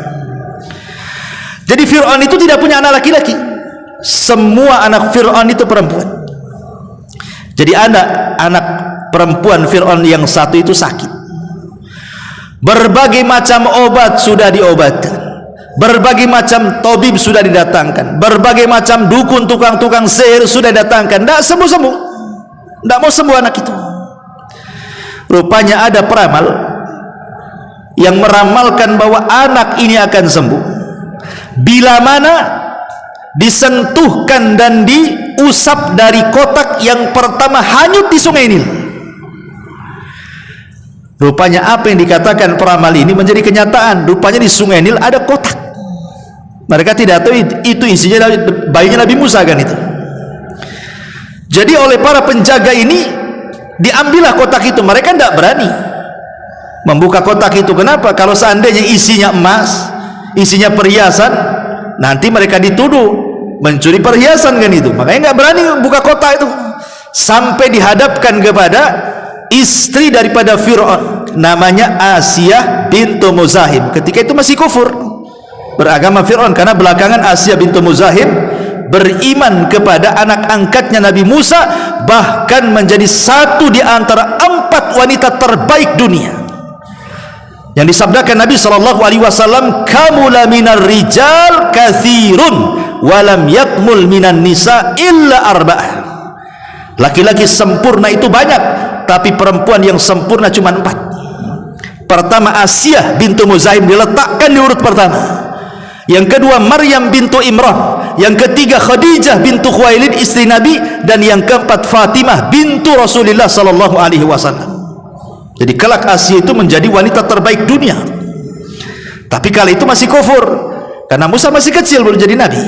Jadi Fir'aun itu tidak punya anak laki-laki, semua anak Fir'aun itu perempuan. Jadi anak perempuan Fir'aun yang satu itu sakit, berbagai macam obat sudah diobatkan, berbagai macam tabib sudah didatangkan, berbagai macam dukun, tukang sihir sudah didatangkan, tidak sembuh-sembuh, tidak mau sembuh anak itu. Rupanya ada peramal yang meramalkan bahwa anak ini akan sembuh bila mana disentuhkan dan diusap dari kotak yang pertama hanyut di Sungai Nil. Rupanya apa yang dikatakan peramal ini menjadi kenyataan. Rupanya di Sungai Nil ada kotak. Mereka tidak tahu itu isinya bayinya Nabi Musa kan itu. Jadi oleh para penjaga ini diambillah kotak itu. Mereka tidak berani membuka kotak itu. Kenapa? Kalau seandainya isinya emas, isinya perhiasan, nanti mereka dituduh mencuri perhiasan kan itu. Makanya nggak berani buka kotak itu. Sampai dihadapkan kepada istri daripada Fir'aun, namanya Asiyah bintu Muzahim. Ketika itu masih kufur beragama Fir'aun, karena belakangan Asiyah bintu Muzahim beriman kepada anak angkatnya Nabi Musa, bahkan menjadi satu di antara 4 wanita terbaik dunia yang disabdakan Nabi SAW, kamula minar rijal kathirun walam yakmul minan nisa illa arba'ah. Laki-laki sempurna itu banyak, tapi perempuan yang sempurna cuma 4. Pertama Asiyah bintu Muzahim diletakkan di urut pertama, yang kedua Maryam bintu Imran, yang ketiga Khadijah bintu Khuwailid istri Nabi, dan yang keempat Fatimah bintu Rasulullah SAW. Jadi kelak Asiyah itu menjadi wanita terbaik dunia. Tapi kala itu masih kufur, karena Musa masih kecil baru jadi nabi.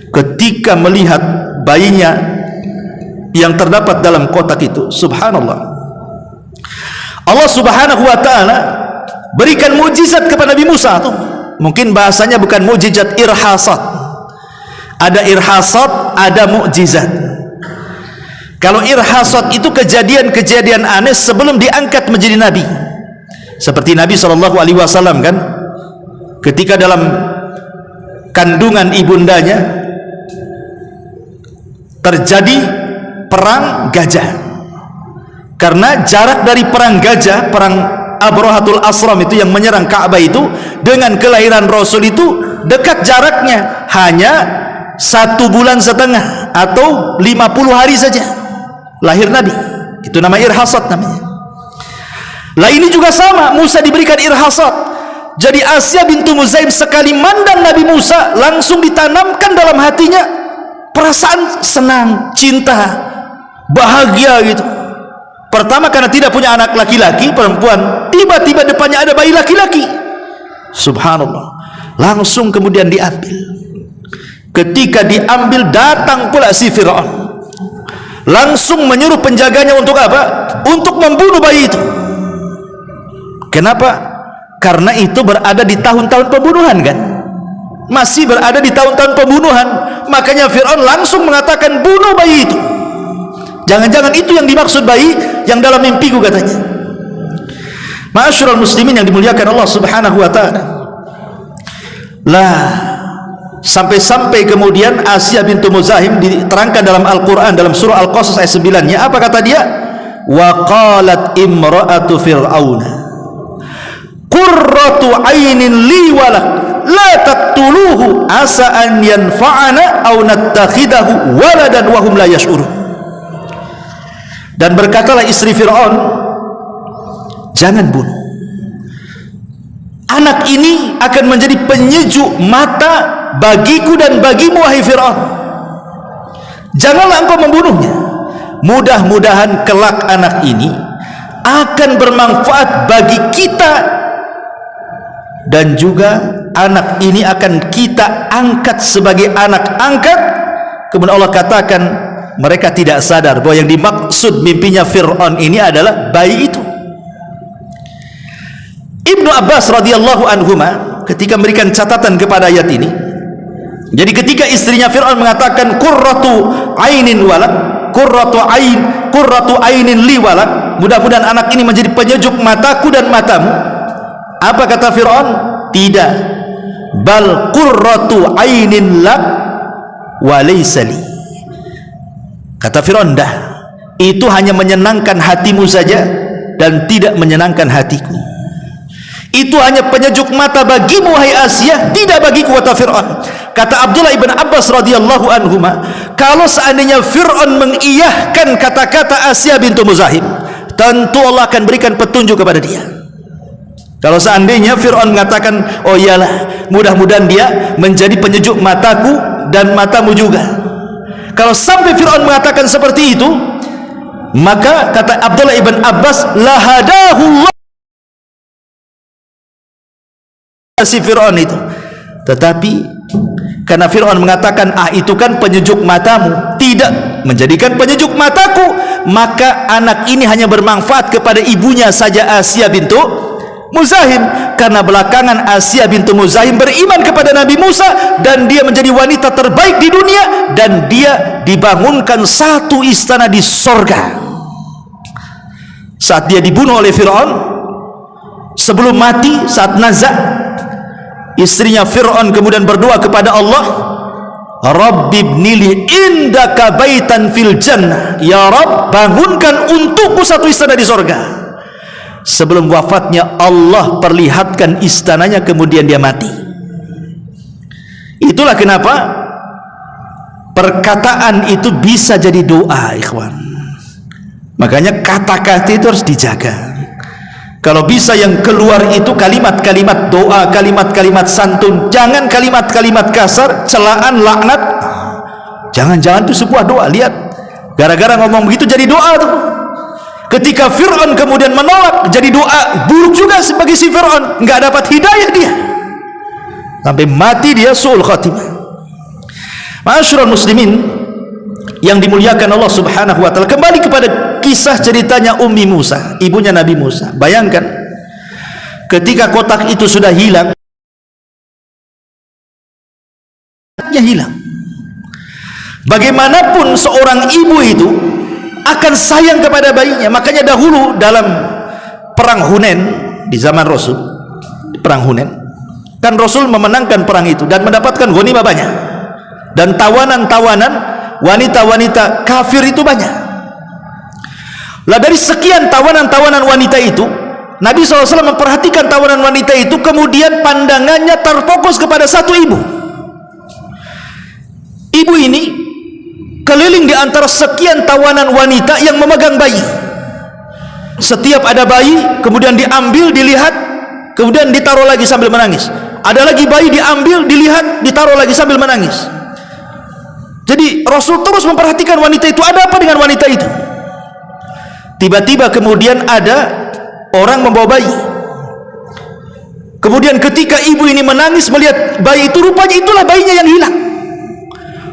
Ketika melihat bayinya yang terdapat dalam kotak itu, subhanallah, Allah subhanahu wa ta'ala berikan mukjizat kepada Nabi Musa tuh. Mungkin bahasanya bukan mukjizat, irhasat. Ada irhasat, ada mukjizat. Kalau irhasat itu kejadian-kejadian aneh sebelum diangkat menjadi nabi. Seperti Nabi SAW kan, ketika dalam kandungan ibundanya terjadi perang gajah. Karena jarak dari perang gajah, perang Abrahatul Asram itu yang menyerang Ka'bah itu, dengan kelahiran Rasul itu dekat jaraknya, hanya 1,5 bulan atau 50 hari saja lahir Nabi. Itu nama irhasat namanya. Lah ini juga sama, Musa diberikan irhasat. Jadi Asiyah bintu Muzahim sekali mandang Nabi Musa, langsung ditanamkan dalam hatinya perasaan senang, cinta, bahagia gitu. Pertama karena tidak punya anak laki-laki, perempuan, tiba-tiba depannya ada bayi laki-laki. Subhanallah. Langsung kemudian diambil. Ketika diambil, datang pula si Fir'aun, langsung menyuruh penjaganya untuk apa? Untuk membunuh bayi itu. Kenapa? Karena itu berada di tahun-tahun pembunuhan kan? Masih berada di tahun-tahun pembunuhan. Makanya Fir'aun langsung mengatakan, bunuh bayi itu. Jangan-jangan itu yang dimaksud bayi yang dalam mimpiku, katanya. Ma'asyiral muslimin yang dimuliakan Allah subhanahu wa ta'ala. Lah, sampai-sampai kemudian Asiyah bintu Muzahim diterangkan dalam Al-Quran, dalam surah Al-Qasas ayat 9-nya, apa kata dia? Wa qalat imra'atu fir'auna qurratu aynin li walak la taqtuluhu asa an yanfa'ana aw nattakhidahu waladan wa hum la yash'urun. Dan berkatalah istri Fir'aun, jangan bunuh. Anak ini akan menjadi penyejuk mata bagiku dan bagimu, wahai Fir'aun. Janganlah engkau membunuhnya. Mudah-mudahan kelak anak ini akan bermanfaat bagi kita, dan juga anak ini akan kita angkat sebagai anak angkat. Kemudian Allah katakan, mereka tidak sadar bahwa yang dimaksud mimpinya Fir'aun ini adalah bayi itu. Ibnu Abbas radhiyallahu anhuma ketika memberikan catatan kepada ayat ini, Jadi ketika istrinya Fir'aun mengatakan qurratu ainin walad, qurratu ainin li walad, mudah-mudahan anak ini menjadi penyejuk mataku dan matamu, apa kata Fir'aun? Tidak, bal qurratu ainin lak wa laysa li. Kata Fir'aun, dah, itu hanya menyenangkan hatimu saja dan tidak menyenangkan hatiku. Itu hanya penyejuk mata bagimu wahai Asia, tidak bagiku, kata Fir'aun. Kata Abdullah ibn Abbas radhiyallahu anhuma, kalau seandainya Fir'aun mengiyahkan kata-kata Asia bintu Muzahim, tentu Allah akan berikan petunjuk kepada dia. Kalau seandainya Fir'aun mengatakan, oh iyalah, mudah-mudahan dia menjadi penyejuk mataku dan matamu juga. Kalau sampai Fir'aun mengatakan seperti itu, maka kata Abdullah ibn Abbas, lahadahullah, si Fir'aun itu. Tetapi karena Fir'aun mengatakan, itu kan penyejuk matamu, tidak menjadikan penyejuk mataku, maka anak ini hanya bermanfaat kepada ibunya saja, Asia bintu Muzahim. Karena belakangan Asia bintu Muzahim beriman kepada Nabi Musa, dan dia menjadi wanita terbaik di dunia, dan dia dibangunkan satu istana di sorga. Saat dia dibunuh oleh Fir'aun, sebelum mati, saat nazak, istrinya Fir'aun kemudian berdoa kepada Allah, Rabbi ibnili indaka baitan fil jannah, ya Rabb, bangunkan untukku satu istana di sorga. Sebelum wafatnya Allah perlihatkan istananya, kemudian dia mati. Itulah kenapa perkataan itu bisa jadi doa, ikhwan. Makanya kata-kata itu harus dijaga. Kalau bisa yang keluar itu kalimat-kalimat doa, kalimat-kalimat santun, jangan kalimat-kalimat kasar, celaan, laknat. Jangan-jangan itu sebuah doa. Lihat, gara-gara ngomong begitu jadi doa tuh. Ketika Fir'aun kemudian menolak, jadi doa buruk juga sebagai si Fir'aun, nggak dapat hidayah dia, sampai mati dia su'ul khatimah. Ma'asyiral muslimin yang dimuliakan Allah subhanahu wa ta'ala, kembali kepada kisah ceritanya Ummi Musa, ibunya Nabi Musa. Bayangkan ketika kotak itu sudah hilang, hilang, bagaimanapun seorang ibu itu akan sayang kepada bayinya. Makanya dahulu dalam perang Hunain, di zaman Rasul, perang Hunain, kan Rasul memenangkan perang itu dan mendapatkan ghanimah banyak, dan tawanan-tawanan wanita-wanita kafir itu banyak. Lah dari sekian tawanan-tawanan wanita itu, Nabi SAW memperhatikan tawanan wanita itu, kemudian pandangannya terfokus kepada satu ibu. Ibu ini keliling di antara sekian tawanan wanita yang memegang bayi. Setiap ada bayi, kemudian diambil, dilihat, kemudian ditaruh lagi sambil menangis. Ada lagi bayi, diambil, dilihat, ditaruh lagi sambil menangis. Jadi Rasul terus memperhatikan wanita itu, ada apa dengan wanita itu. Tiba-tiba kemudian ada orang membawa bayi. Kemudian ketika ibu ini menangis melihat bayi itu, rupanya itulah bayinya yang hilang.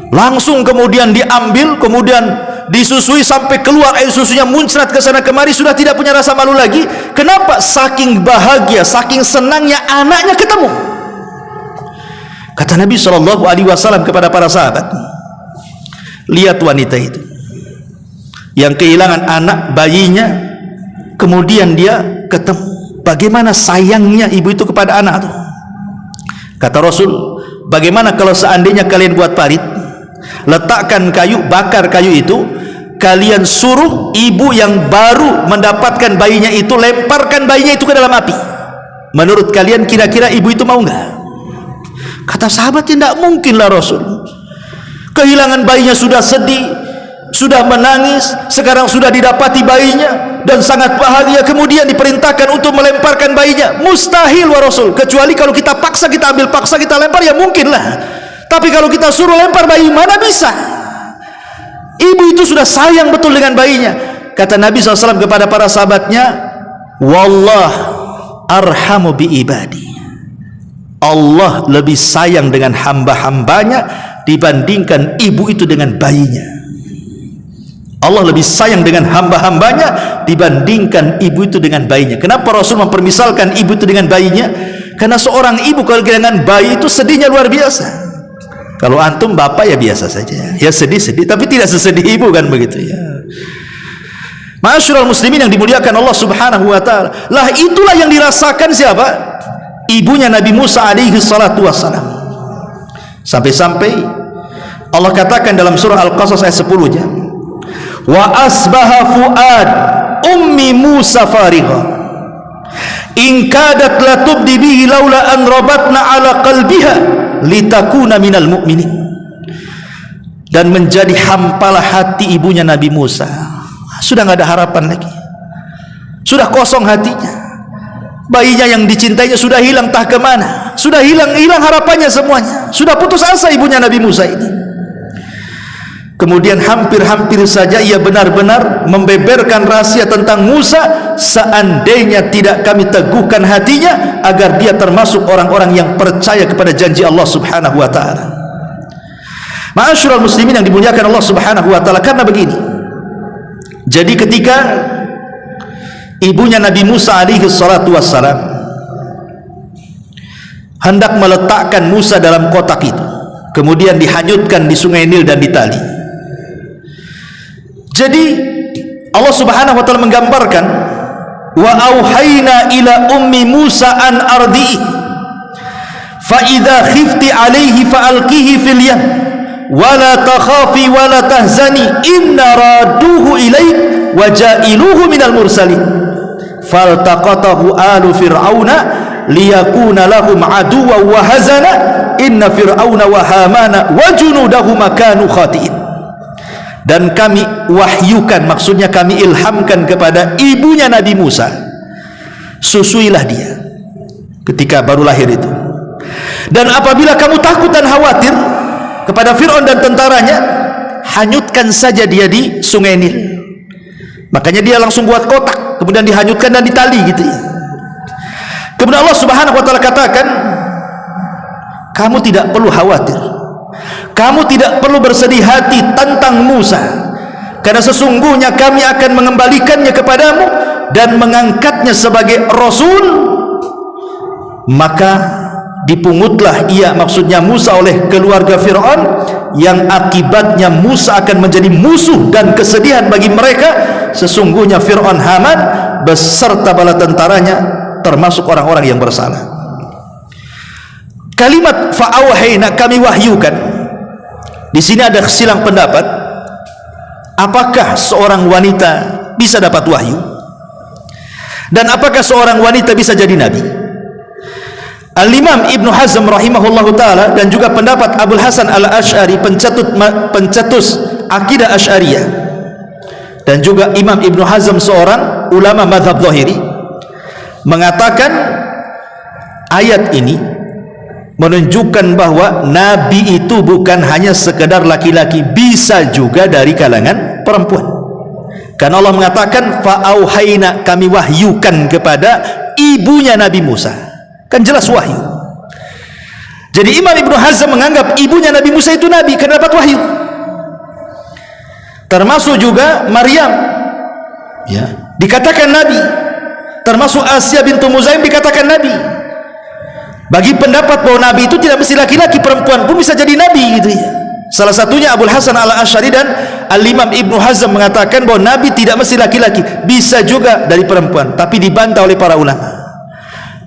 Langsung kemudian diambil, kemudian disusui sampai keluar air susunya muncrat ke sana kemari, sudah tidak punya rasa malu lagi. Kenapa? Saking bahagia, saking senangnya anaknya ketemu. Kata Nabi SAW kepada para sahabat, lihat wanita itu yang kehilangan anak bayinya, kemudian dia ketemu. Bagaimana sayangnya ibu itu kepada anak itu. Kata Rasul, bagaimana kalau seandainya kalian buat parit, letakkan kayu, bakar kayu itu, kalian suruh ibu yang baru mendapatkan bayinya itu, lemparkan bayinya itu ke dalam api. Menurut kalian kira-kira ibu itu mau enggak? Kata sahabatnya, tidak mungkin lah Rasul. Kehilangan bayinya sudah sedih, sudah menangis, sekarang sudah didapati bayinya dan sangat bahagia, kemudian diperintahkan untuk melemparkan bayinya. Mustahil wa Rasul, kecuali kalau kita paksa, kita ambil paksa, kita lempar, ya mungkin lah. Tapi kalau kita suruh lempar bayi, mana bisa? Ibu itu sudah sayang betul dengan bayinya. Kata Nabi SAW kepada para sahabatnya, wallah arhamu bi ibadi, Allah lebih sayang dengan hamba-hambanya dibandingkan ibu itu dengan bayinya. Allah lebih sayang dengan hamba-hambanya dibandingkan ibu itu dengan bayinya. Kenapa Rasul mempermisalkan ibu itu dengan bayinya? Karena seorang ibu kalau kehilangan bayi itu sedihnya luar biasa. Kalau antum bapak ya biasa saja, ya sedih-sedih, tapi tidak sesedih ibu kan begitu ya. Ma'asyiral muslimin yang dimuliakan Allah Subhanahu wa taala. Lah itulah yang dirasakan siapa? Ibunya Nabi Musa alaihi salatu wassalam. Sampai-sampai Allah katakan dalam surah Al-Qasas ayat 10-nya, wa asbaha fuad ummi Musa farigha in kadat la tubdi bihi laula an rabatna ala qalbiha litakuna minal mu'minin. Dan menjadi hampalah hati ibunya Nabi Musa. Sudah nggak ada harapan lagi, sudah kosong hatinya. Bayinya yang dicintainya sudah hilang, entah kemana, sudah hilang harapannya semuanya, sudah putus asa ibunya Nabi Musa ini. Kemudian hampir-hampir saja ia benar-benar membeberkan rahasia tentang Musa, seandainya tidak kami teguhkan hatinya agar dia termasuk orang-orang yang percaya kepada janji Allah Subhanahu wa taala. Ma'asyiral muslimin yang dimuliakan Allah Subhanahu wa taala, karena begini. Jadi ketika ibunya Nabi Musa alaihi salatu wassalam hendak meletakkan Musa dalam kotak itu, kemudian dihanyutkan di sungai Nil dan ditali. Jadi Allah Subhanahu wa taala menggambarkan, wa auhayna ila ummi Musa an ardi'i fa idza khifti alaihi fa alqihi fil yam wa la takhafi wa la tahzani inna raduhu ilaik wa ja'iluhu minal mursalin faltaqatahu alu fir'auna liyakuna lahum aduwwan wa hazana inna fir'auna wa hamana wa junudahuma kanu khati'in. Dan kami wahyukan, maksudnya kami ilhamkan kepada ibunya Nabi Musa, susuilah dia ketika baru lahir itu, dan apabila kamu takut dan khawatir kepada Fir'aun dan tentaranya, hanyutkan saja dia di sungai Nil. Makanya dia langsung buat kotak, kemudian dihanyutkan dan ditali gitu ya. Kemudian Allah Subhanahu wa taala katakan, kamu tidak perlu khawatir, kamu tidak perlu bersedih hati tentang Musa, karena sesungguhnya kami akan mengembalikannya kepadamu dan mengangkatnya sebagai Rasul. Maka dipungutlah ia, maksudnya Musa, oleh keluarga Fir'aun, yang akibatnya Musa akan menjadi musuh dan kesedihan bagi mereka. Sesungguhnya Fir'aun, Haman beserta bala tentaranya termasuk orang-orang yang bersalah. Kalimat fa'auhayna, kami wahyukan, di sini ada silang pendapat. Apakah seorang wanita bisa dapat wahyu? Dan apakah seorang wanita bisa jadi nabi? Al-Imam Ibnu Hazm rahimahullahu ta'ala dan juga pendapat Abul Hasan al-Ash'ari, pencetus akidah Ash'ariyah, dan juga Imam Ibnu Hazm seorang ulama mazhab Zahiri, mengatakan ayat ini menunjukkan bahwa nabi itu bukan hanya sekedar laki-laki, bisa juga dari kalangan perempuan. Karena Allah mengatakan fa'auhayna, kami wahyukan kepada ibunya Nabi Musa, kan jelas wahyu. Jadi Imam Ibnu Hazm menganggap ibunya Nabi Musa itu nabi karena dapat wahyu. Termasuk juga Maryam, ya, dikatakan nabi. Termasuk Asya bintu Muzaim dikatakan nabi. Bagi pendapat bahwa nabi itu tidak mesti laki-laki, perempuan pun bisa jadi nabi gitu ya. Salah satunya Abul Hasan al-Ash'ari dan Al-Imam Ibnu Hazm mengatakan bahwa nabi tidak mesti laki-laki, bisa juga dari perempuan, tapi dibantah oleh para ulama.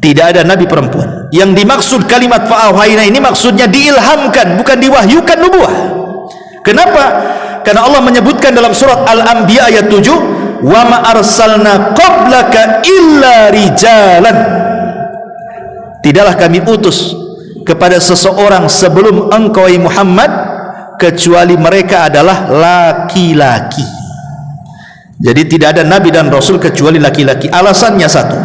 Tidak ada nabi perempuan. Yang dimaksud kalimat fa'auhayna ini maksudnya diilhamkan, bukan diwahyukan nubuah. Kenapa? Karena Allah menyebutkan dalam surat Al-Anbiya ayat 7, wa ma arsalna qablaka illa rijalan, tidaklah kami utus kepada seseorang sebelum engkau Muhammad kecuali mereka adalah laki-laki. Jadi tidak ada nabi dan rasul kecuali laki-laki. Alasannya satu,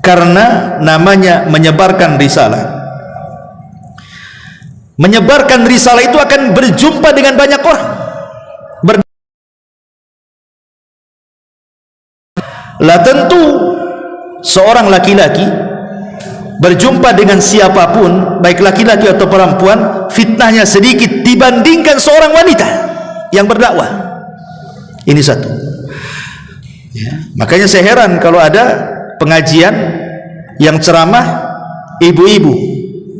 karena namanya menyebarkan risalah. Menyebarkan risalah itu akan berjumpa dengan banyak orang. Lah tentu seorang laki-laki berjumpa dengan siapapun, baik laki-laki atau perempuan, fitnahnya sedikit dibandingkan seorang wanita yang berdakwah. Ini satu ya. Makanya saya heran kalau ada pengajian yang ceramah ibu-ibu,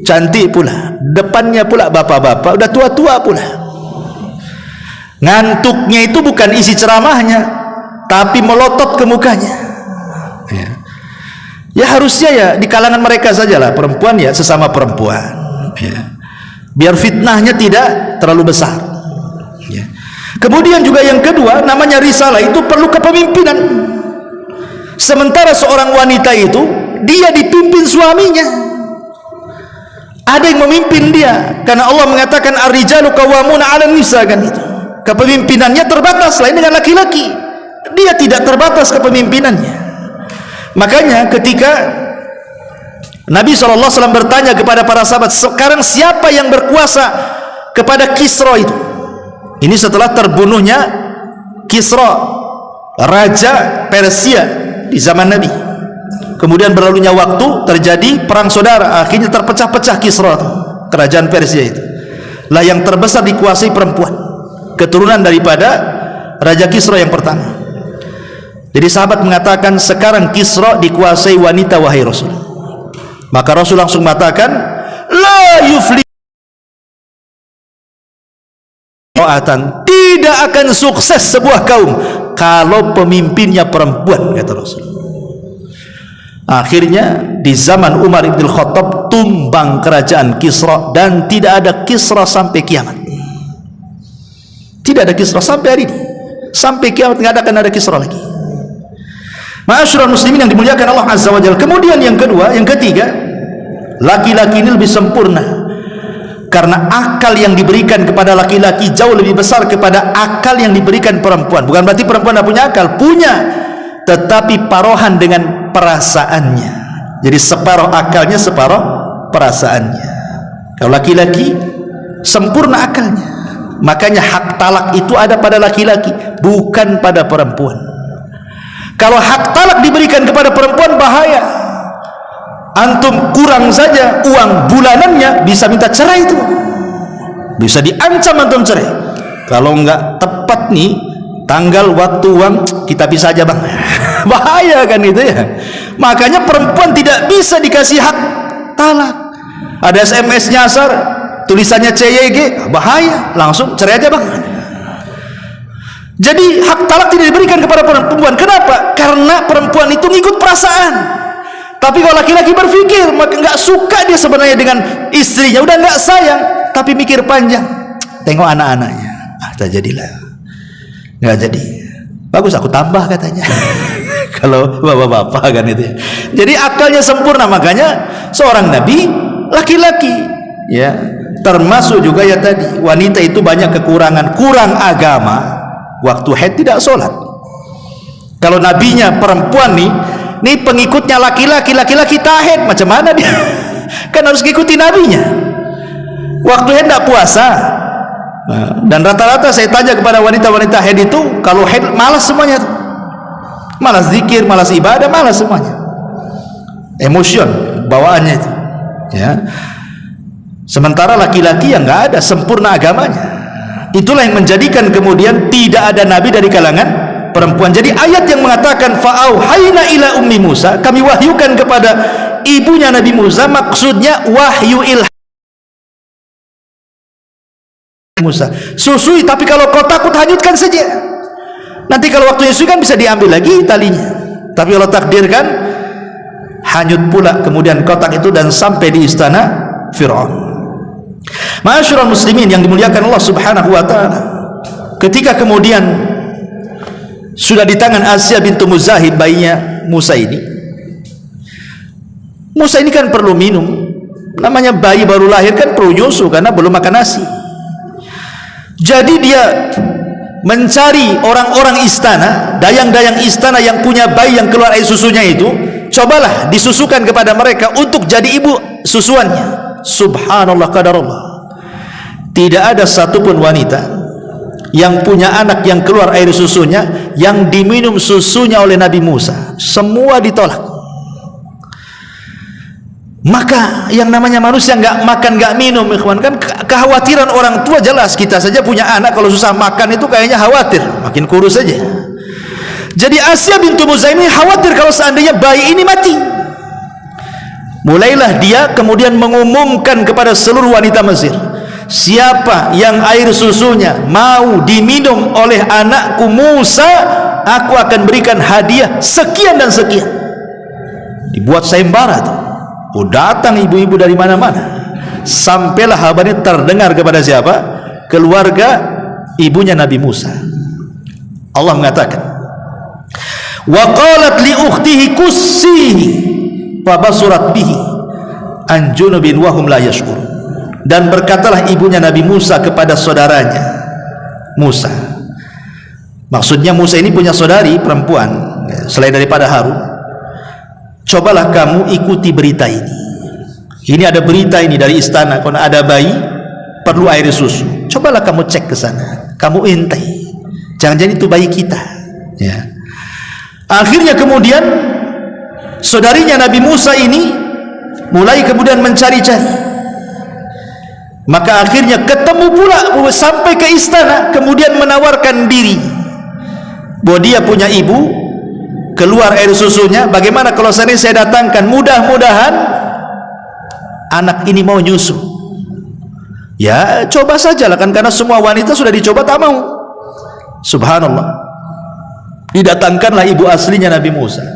cantik pula, depannya pula bapak-bapak, udah tua-tua pula. Ngantuknya itu bukan isi ceramahnya, tapi melotot ke mukanya. Ya harusnya ya di kalangan mereka sajalah, perempuan ya sesama perempuan, ya. Biar fitnahnya tidak terlalu besar, ya. Kemudian juga yang kedua, namanya risalah itu perlu kepemimpinan. Sementara seorang wanita itu dia dipimpin suaminya, ada yang memimpin dia, karena Allah mengatakan ar-rijalu qawwamuna 'alan nisa, kan itu. Kepemimpinannya terbatas, lain dengan laki-laki. Dia tidak terbatas kepemimpinannya. Makanya ketika Nabi SAW bertanya kepada para sahabat, sekarang siapa yang berkuasa kepada Kisra itu? Ini setelah terbunuhnya Kisra, raja Persia di zaman Nabi. Kemudian berlalunya waktu, terjadi perang saudara, akhirnya terpecah-pecah Kisra itu, kerajaan Persia itu. Lah yang terbesar dikuasai perempuan, keturunan daripada Raja Kisra yang pertama. Jadi sahabat mengatakan, sekarang Kisra dikuasai wanita wahai Rasul. Maka Rasul langsung mengatakan, la yufli, tidak akan sukses sebuah kaum kalau pemimpinnya perempuan, kata Rasul. Akhirnya di zaman Umar ibn Khattab tumbang kerajaan Kisra, dan tidak ada Kisra sampai kiamat. Tidak ada Kisra sampai hari ini, sampai kiamat nggak akan ada Kisra lagi. Ma'asyiral muslimin yang dimuliakan Allah Azza wa Jalla. Kemudian yang kedua, yang ketiga, laki-laki ini lebih sempurna karena akal yang diberikan kepada laki-laki jauh lebih besar kepada akal yang diberikan perempuan. Bukan berarti perempuan tidak punya akal, punya, tetapi parohan dengan perasaannya. Jadi separuh akalnya, separuh perasaannya. Kalau laki-laki sempurna akalnya, makanya hak talak itu ada pada laki-laki, bukan pada perempuan. Kalau hak talak diberikan kepada perempuan, bahaya. Antum kurang saja uang bulanannya bisa minta cerai itu, bisa diancam antum cerai. Kalau enggak tepat nih tanggal, waktu, uang, kita bisa aja bang. Bahaya kan itu ya. Makanya perempuan tidak bisa dikasih hak talak. Ada SMS nyasar, tulisannya CYG, bahaya, langsung cerai aja bang. Jadi hak talak tidak diberikan kepada perempuan. Kenapa? Karena perempuan itu ngikut perasaan. Tapi kalau laki-laki berpikir, maka nggak suka dia sebenarnya dengan istrinya, udah nggak sayang, tapi mikir panjang, tengok anak-anaknya, tak jadilah, nggak jadi, bagus aku tambah katanya. Kalau bapak-bapak kan itu. Jadi akalnya sempurna, makanya seorang nabi laki-laki, ya, termasuk juga ya tadi, wanita itu banyak kekurangan, kurang agama. Waktu haid tidak sholat. Kalau nabinya perempuan nih pengikutnya laki-laki, laki-laki tak haid, macam mana dia? Kan harus ikuti nabinya. Waktu haid tidak puasa. Dan rata-rata saya tanya kepada wanita-wanita haid itu, kalau haid malas semuanya tuh. Malas zikir, malas ibadah, malas semuanya. Emosion bawaannya itu, ya. Sementara laki-laki yang nggak ada sempurna agamanya. Itulah yang menjadikan kemudian tidak ada nabi dari kalangan perempuan. Jadi ayat yang mengatakan fa'auhayna ila ummi Musa, kami wahyukan kepada ibunya Nabi Musa, maksudnya wahyu ilham Musa. Susui, tapi kalau kau takut hanyutkan saja. Nanti kalau waktunya susui kan bisa diambil lagi talinya. Tapi kalau takdirkan hanyut pula kemudian kotak itu dan sampai di istana Fir'aun. Ma'asyiral muslimin yang dimuliakan Allah Subhanahu wa taala, ketika kemudian sudah di tangan Asya bintu Muzahib bayinya Musa ini, Musa ini kan perlu minum, namanya bayi baru lahir kan perlu nyusu karena belum makan nasi. Jadi dia mencari orang-orang istana, dayang-dayang istana yang punya bayi yang keluar air susunya itu, cobalah disusukan kepada mereka untuk jadi ibu susuannya. Subhanallah, qadarullah, tidak ada satupun wanita yang punya anak yang keluar air susunya yang diminum susunya oleh Nabi Musa. Semua ditolak. Maka yang namanya manusia nggak makan nggak minum, ikhwan, kan kekhawatiran orang tua jelas. Kita saja punya anak kalau susah makan itu kayaknya khawatir makin kurus saja. Jadi Asya bintu Muzahib ini khawatir kalau seandainya bayi ini mati. Mulailah dia kemudian mengumumkan kepada seluruh wanita Mesir, siapa yang air susunya mau diminum oleh anakku Musa, aku akan berikan hadiah sekian dan sekian. Dibuat sayembara tuh. Oh, datang ibu-ibu dari mana-mana. Sampailah kabar ini terdengar kepada siapa? Keluarga ibunya Nabi Musa. Allah mengatakan, wa qalat li ukhtihi kussihi fabasurat bihi an junubin wa hum la yash'urun. Dan berkatalah ibunya Nabi Musa kepada saudaranya Musa. Maksudnya Musa ini punya saudari perempuan selain daripada Harun. Cobalah kamu ikuti berita ini. Ini ada berita ini dari istana, kalau ada bayi perlu air susu. Cobalah kamu cek ke sana, kamu intai. Jangan-jangan itu bayi kita. Ya. Akhirnya kemudian saudarinya Nabi Musa ini mulai kemudian mencari-cari. Maka akhirnya ketemu pula sampai ke istana, kemudian menawarkan diri bahwa dia punya ibu, keluar air susunya. Bagaimana kalau saya datangkan, mudah-mudahan anak ini mau nyusu. Ya coba saja lah kan, karena semua wanita sudah dicoba tak mau. Subhanallah. Didatangkanlah ibu aslinya Nabi Musa.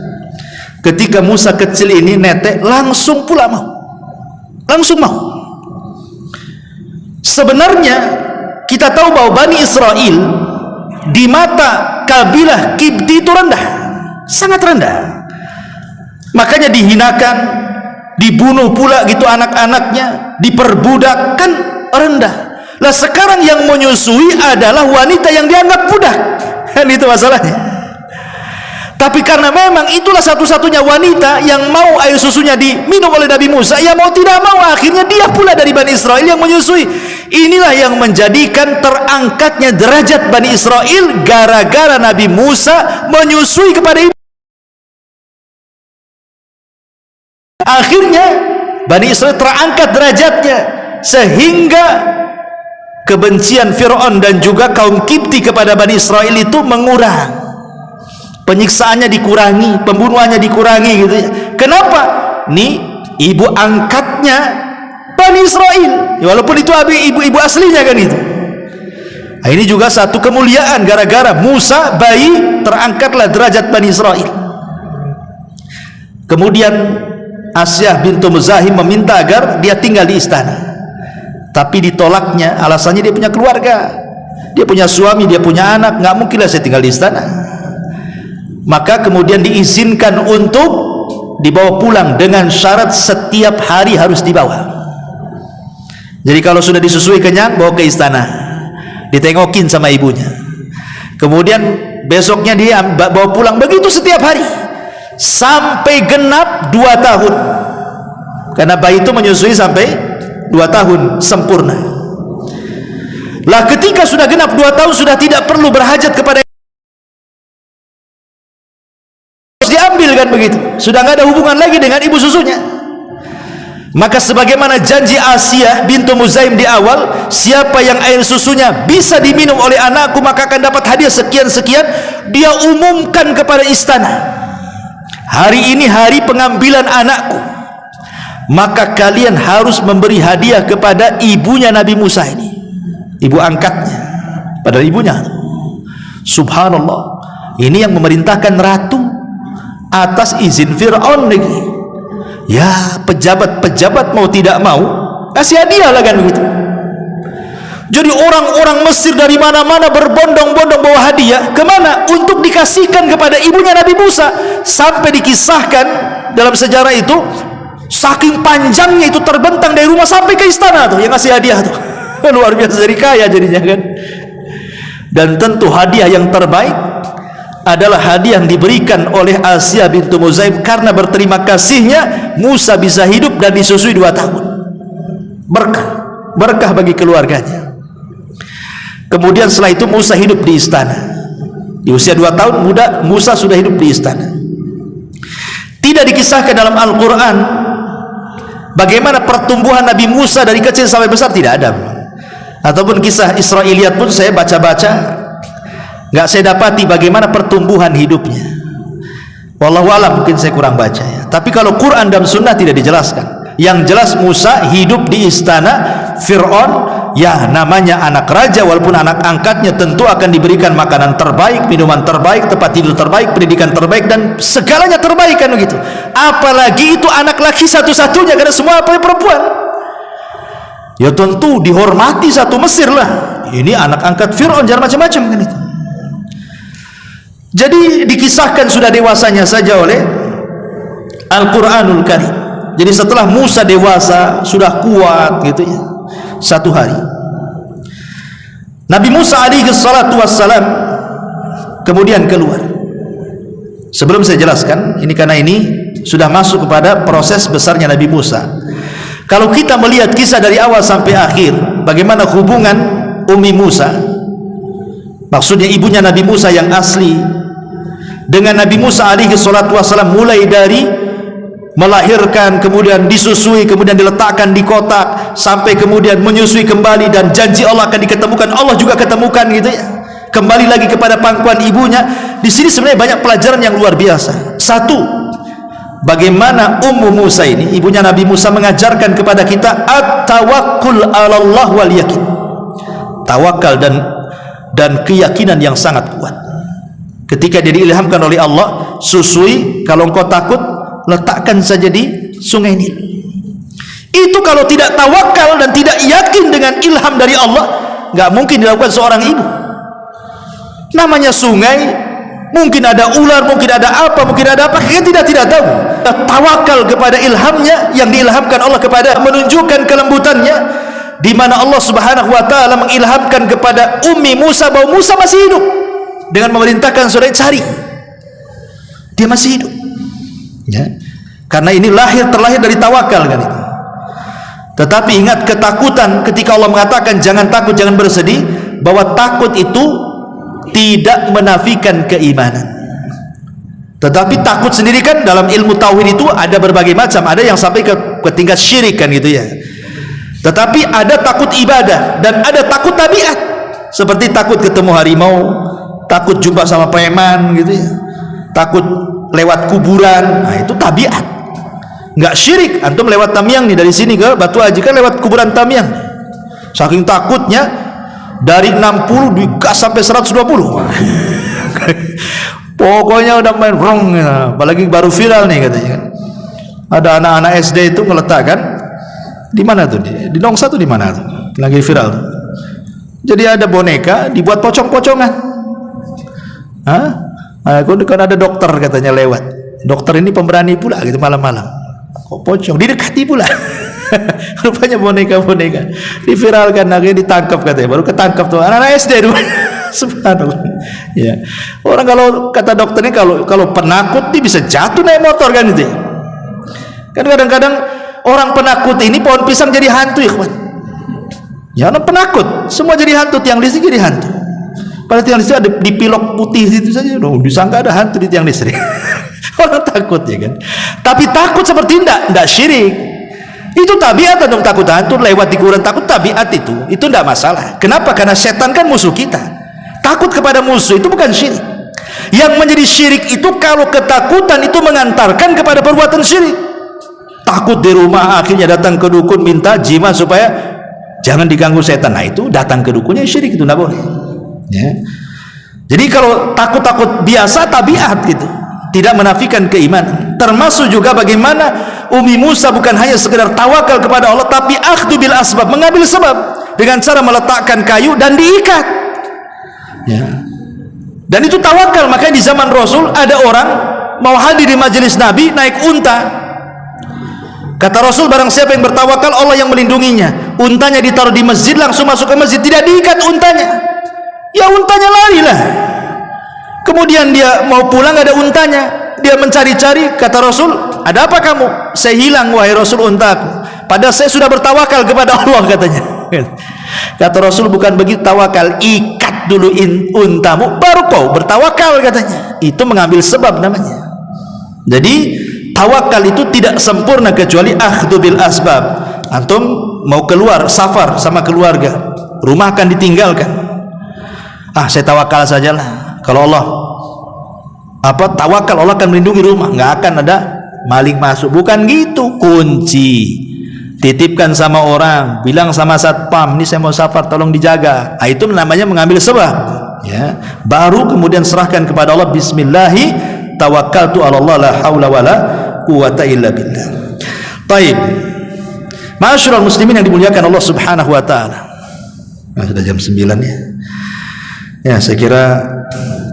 Ketika Musa kecil ini netek, langsung pula mau, langsung mau. Sebenarnya kita tahu bahwa Bani Israel di mata kabilah Kibti itu rendah, sangat rendah. Makanya dihinakan, dibunuh pula gitu anak-anaknya, diperbudak, kan rendah. Lah sekarang yang menyusui adalah wanita yang dianggap budak, kan itu masalahnya. Tapi karena memang itulah satu-satunya wanita yang mau air susunya diminum oleh Nabi Musa, ya mau tidak mau akhirnya dia pula dari Bani Israel yang menyusui. Inilah yang menjadikan terangkatnya derajat Bani Israel gara-gara Nabi Musa menyusui kepada ibu. Akhirnya Bani Israel terangkat derajatnya, sehingga kebencian Fir'aun dan juga kaum Kipti kepada Bani Israel itu mengurang. Penyiksaannya dikurangi, pembunuhannya dikurangi gitu ya. Kenapa? Nih ibu angkatnya Bani Israel, ya, walaupun itu ibu-ibu aslinya kan itu. Nah, ini juga satu kemuliaan, gara-gara Musa bayi terangkatlah derajat Bani Israel. Kemudian Asyah bintu Muzahim meminta agar dia tinggal di istana, tapi ditolaknya. Alasannya dia punya keluarga, dia punya suami, dia punya anak, nggak mungkinlah saya tinggal di istana. Maka kemudian diizinkan untuk dibawa pulang dengan syarat setiap hari harus dibawa. Jadi kalau sudah disusui kenyang, bawa ke istana, ditengokin sama ibunya. Kemudian besoknya dia bawa pulang, begitu setiap hari sampai genap 2 tahun. Karena bayi itu menyusui sampai 2 tahun sempurna. Lah ketika sudah genap 2 tahun, sudah tidak perlu berhajat kepada, diambil kan begitu, sudah nggak ada hubungan lagi dengan ibu susunya. Maka sebagaimana janji Asyah bintu Muzaim di awal, siapa yang air susunya bisa diminum oleh anakku maka akan dapat hadiah sekian-sekian, dia umumkan kepada istana, hari ini hari pengambilan anakku, maka kalian harus memberi hadiah kepada ibunya Nabi Musa ini, ibu angkatnya, padahal ibunya. Subhanallah, ini yang memerintahkan ratu atas izin Fir'aun lagi. Ya, pejabat-pejabat mau tidak mau kasih hadiah lah kan begitu. Jadi orang-orang Mesir dari mana-mana berbondong-bondong bawa hadiah. Kemana? Untuk dikasihkan kepada ibunya Nabi Musa. Sampai dikisahkan dalam sejarah itu, saking panjangnya itu terbentang dari rumah sampai ke istana tuh yang ngasih hadiah tuh. Luar biasa, jadi kaya jadinya kan. Dan tentu hadiah yang terbaik adalah hadiah yang diberikan oleh Asyah bintu Muzaim, karena berterima kasihnya Musa bisa hidup dan disusui 2 tahun. Berkah bagi keluarganya. Kemudian setelah itu Musa hidup di istana. Di usia 2 tahun muda Musa sudah hidup di istana. Tidak dikisahkan dalam Al-Quran bagaimana pertumbuhan Nabi Musa dari kecil sampai besar, tidak ada. Ataupun kisah Israiliyat pun saya baca-baca, nggak saya dapati bagaimana pertumbuhan hidupnya. Wallahualam, mungkin saya kurang baca ya. Tapi kalau Quran dan Sunnah tidak dijelaskan. Yang jelas Musa hidup di istana Fir'aun, ya namanya anak raja, walaupun anak angkatnya tentu akan diberikan makanan terbaik, minuman terbaik, tempat tidur terbaik, pendidikan terbaik, dan segalanya terbaik kan begitu. Apalagi itu anak laki satu-satunya, karena semua perempuan. Ya tentu dihormati satu Mesir lah. Ini anak angkat Fir'aun, jangan macam-macam kan itu. Jadi dikisahkan sudah dewasanya saja oleh Al-Quranul Karim. Jadi setelah Musa dewasa, sudah kuat gitu ya, satu hari Nabi Musa alaihi salatu wassalam kemudian keluar. Sebelum saya jelaskan ini, karena ini sudah masuk kepada proses besarnya Nabi Musa. Kalau kita melihat kisah dari awal sampai akhir, bagaimana hubungan Ummi Musa, maksudnya ibunya Nabi Musa yang asli, dengan Nabi Musa alaihi salatu wassalam, mulai dari melahirkan, kemudian disusui, kemudian diletakkan di kotak, sampai kemudian menyusui kembali, dan janji Allah akan diketemukan, Allah juga ketemukan gitu ya, kembali lagi kepada pangkuan ibunya. Di sini sebenarnya banyak pelajaran yang luar biasa. Satu, bagaimana Ummu Musa ini, ibunya Nabi Musa, mengajarkan kepada kita at-tawakkul 'ala Allah wal yakin. Tawakal dan keyakinan yang sangat kuat. Ketika dia diilhamkan oleh Allah, susui, kalau engkau takut letakkan saja di sungai Nil. Itu kalau tidak tawakal dan tidak yakin dengan ilham dari Allah, nggak mungkin dilakukan seorang ibu. Namanya sungai, mungkin ada ular, mungkin ada apa, kita tidak tahu. Tawakal kepada ilhamnya, yang diilhamkan Allah kepada, menunjukkan kelembutannya, di mana Allah Subhanahu wa taala mengilhamkan kepada Ummi Musa bahwa Musa masih hidup, dengan memerintahkan saudara cari, dia masih hidup ya. Karena ini terlahir dari tawakal kan itu. Tetapi ingat ketakutan, ketika Allah mengatakan jangan takut, jangan bersedih, bahwa takut itu tidak menafikan keimanan. Tetapi takut sendiri kan dalam ilmu tauhid itu ada berbagai macam, ada yang sampai ke tingkat syirik kan gitu ya. Tetapi ada takut ibadah dan ada takut tabiat, seperti takut ketemu harimau, takut jumpa sama preman gitu ya, takut lewat kuburan. Nah itu tabiat, nggak syirik. Antum lewat Tamiang nih, dari sini ke Batu Haji kan lewat kuburan Tamiang, saking takutnya dari 60 digas sampai 120. Pokoknya udah main rong ya. Apalagi baru viral nih katanya kan, ada anak-anak SD itu meletakkan di mana tuh, di Nongsa tuh, di mana tuh lagi viral tuh. Jadi ada boneka dibuat pocong-pocongan. Kan ada dokter katanya lewat, dokter ini pemberani pula gitu, malam-malam kok pocong didekati pula. Rupanya boneka-boneka diviralkan, akhirnya ditangkap katanya, baru ketangkap tuh anak-anak SD dulu. Subhanallah ya. Orang kalau kata dokternya, kalau penakut dia bisa jatuh naik motor kan itu ya. Kan kadang-kadang orang penakut ini pohon pisang jadi hantu ya kawan. Ya orang penakut semua jadi hantu, tiang listrik jadi hantu. Pada tiang listrik ada dipilok putih itu saja, disangka ada hantu di tiang listrik. Orang takut ya kan. Tapi takut seperti enggak syirik. Itu tabiat dong, takut hantu lewat di kuburan, takut tabiat itu enggak masalah. Kenapa? Karena setan kan musuh kita. Takut kepada musuh itu bukan syirik. Yang menjadi syirik itu kalau ketakutan itu mengantarkan kepada perbuatan syirik. Takut di rumah, akhirnya datang ke dukun minta jimat supaya jangan diganggu setan. Nah itu datang ke dukunnya syirik, itu enggak boleh ya. Jadi kalau takut-takut biasa tabiat gitu, tidak menafikan keimanan. Termasuk juga bagaimana Ummi Musa bukan hanya sekedar tawakal kepada Allah, tapi akhdhu bil asbab, mengambil sebab dengan cara meletakkan kayu dan diikat ya. Dan itu tawakal. Makanya di zaman Rasul ada orang mau hadir di majelis Nabi naik unta. Kata Rasul, barang siapa yang bertawakal, Allah yang melindunginya. Untanya ditaruh di masjid, langsung masuk ke masjid, tidak diikat untanya. Ya untanya lari lah. Kemudian dia mau pulang, ada untanya, dia mencari-cari. Kata Rasul, ada apa kamu? Saya hilang wahai Rasul untaku, padahal saya sudah bertawakal kepada Allah katanya. Kata Rasul, bukan begitu tawakal, ikat dulu untamu baru kau bertawakal katanya. Itu mengambil sebab namanya. Jadi tawakal itu tidak sempurna kecuali akhdhu bil asbab. Antum mau keluar safar sama keluarga, rumah akan ditinggalkan, saya tawakal sajalah, kalau Allah tawakal Allah akan melindungi rumah, nggak akan ada maling masuk. Bukan gitu, kunci. Titipkan sama orang, bilang sama satpam, ini saya mau safar, tolong dijaga. Nah, itu namanya mengambil sebab. Ya, baru kemudian serahkan kepada Allah. Bismillahi tawakkaltu 'ala Allah la haula wala quwata illa billah. Baik. Ma'asyiral muslimin yang dimuliakan Allah Subhanahu wa taala. Nah, sudah jam 9 ya. Ya, saya kira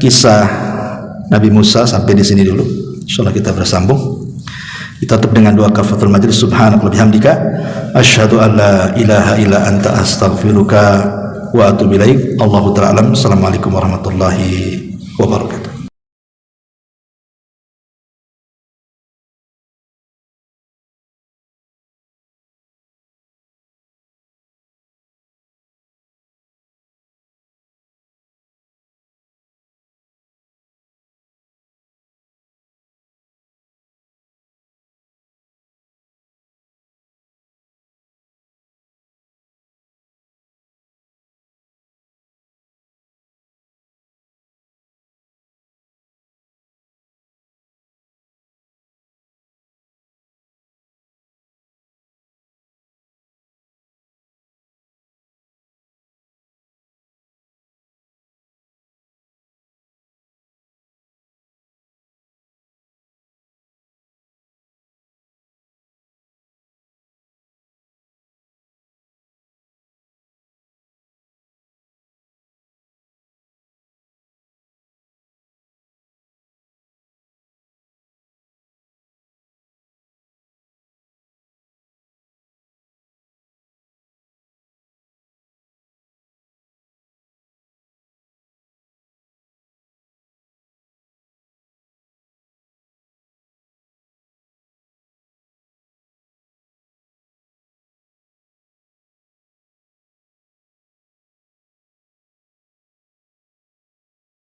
kisah Nabi Musa sampai di sini dulu. Insyaallah kita bersambung. Kita tutup dengan doa kafaratul majlis. Subhanaka wa bihamdika asyhadu an la ilaha illa anta astaghfiruka wa atubu ilaik. Allahu ta'ala alam. Assalamualaikum warahmatullahi wabarakatuh.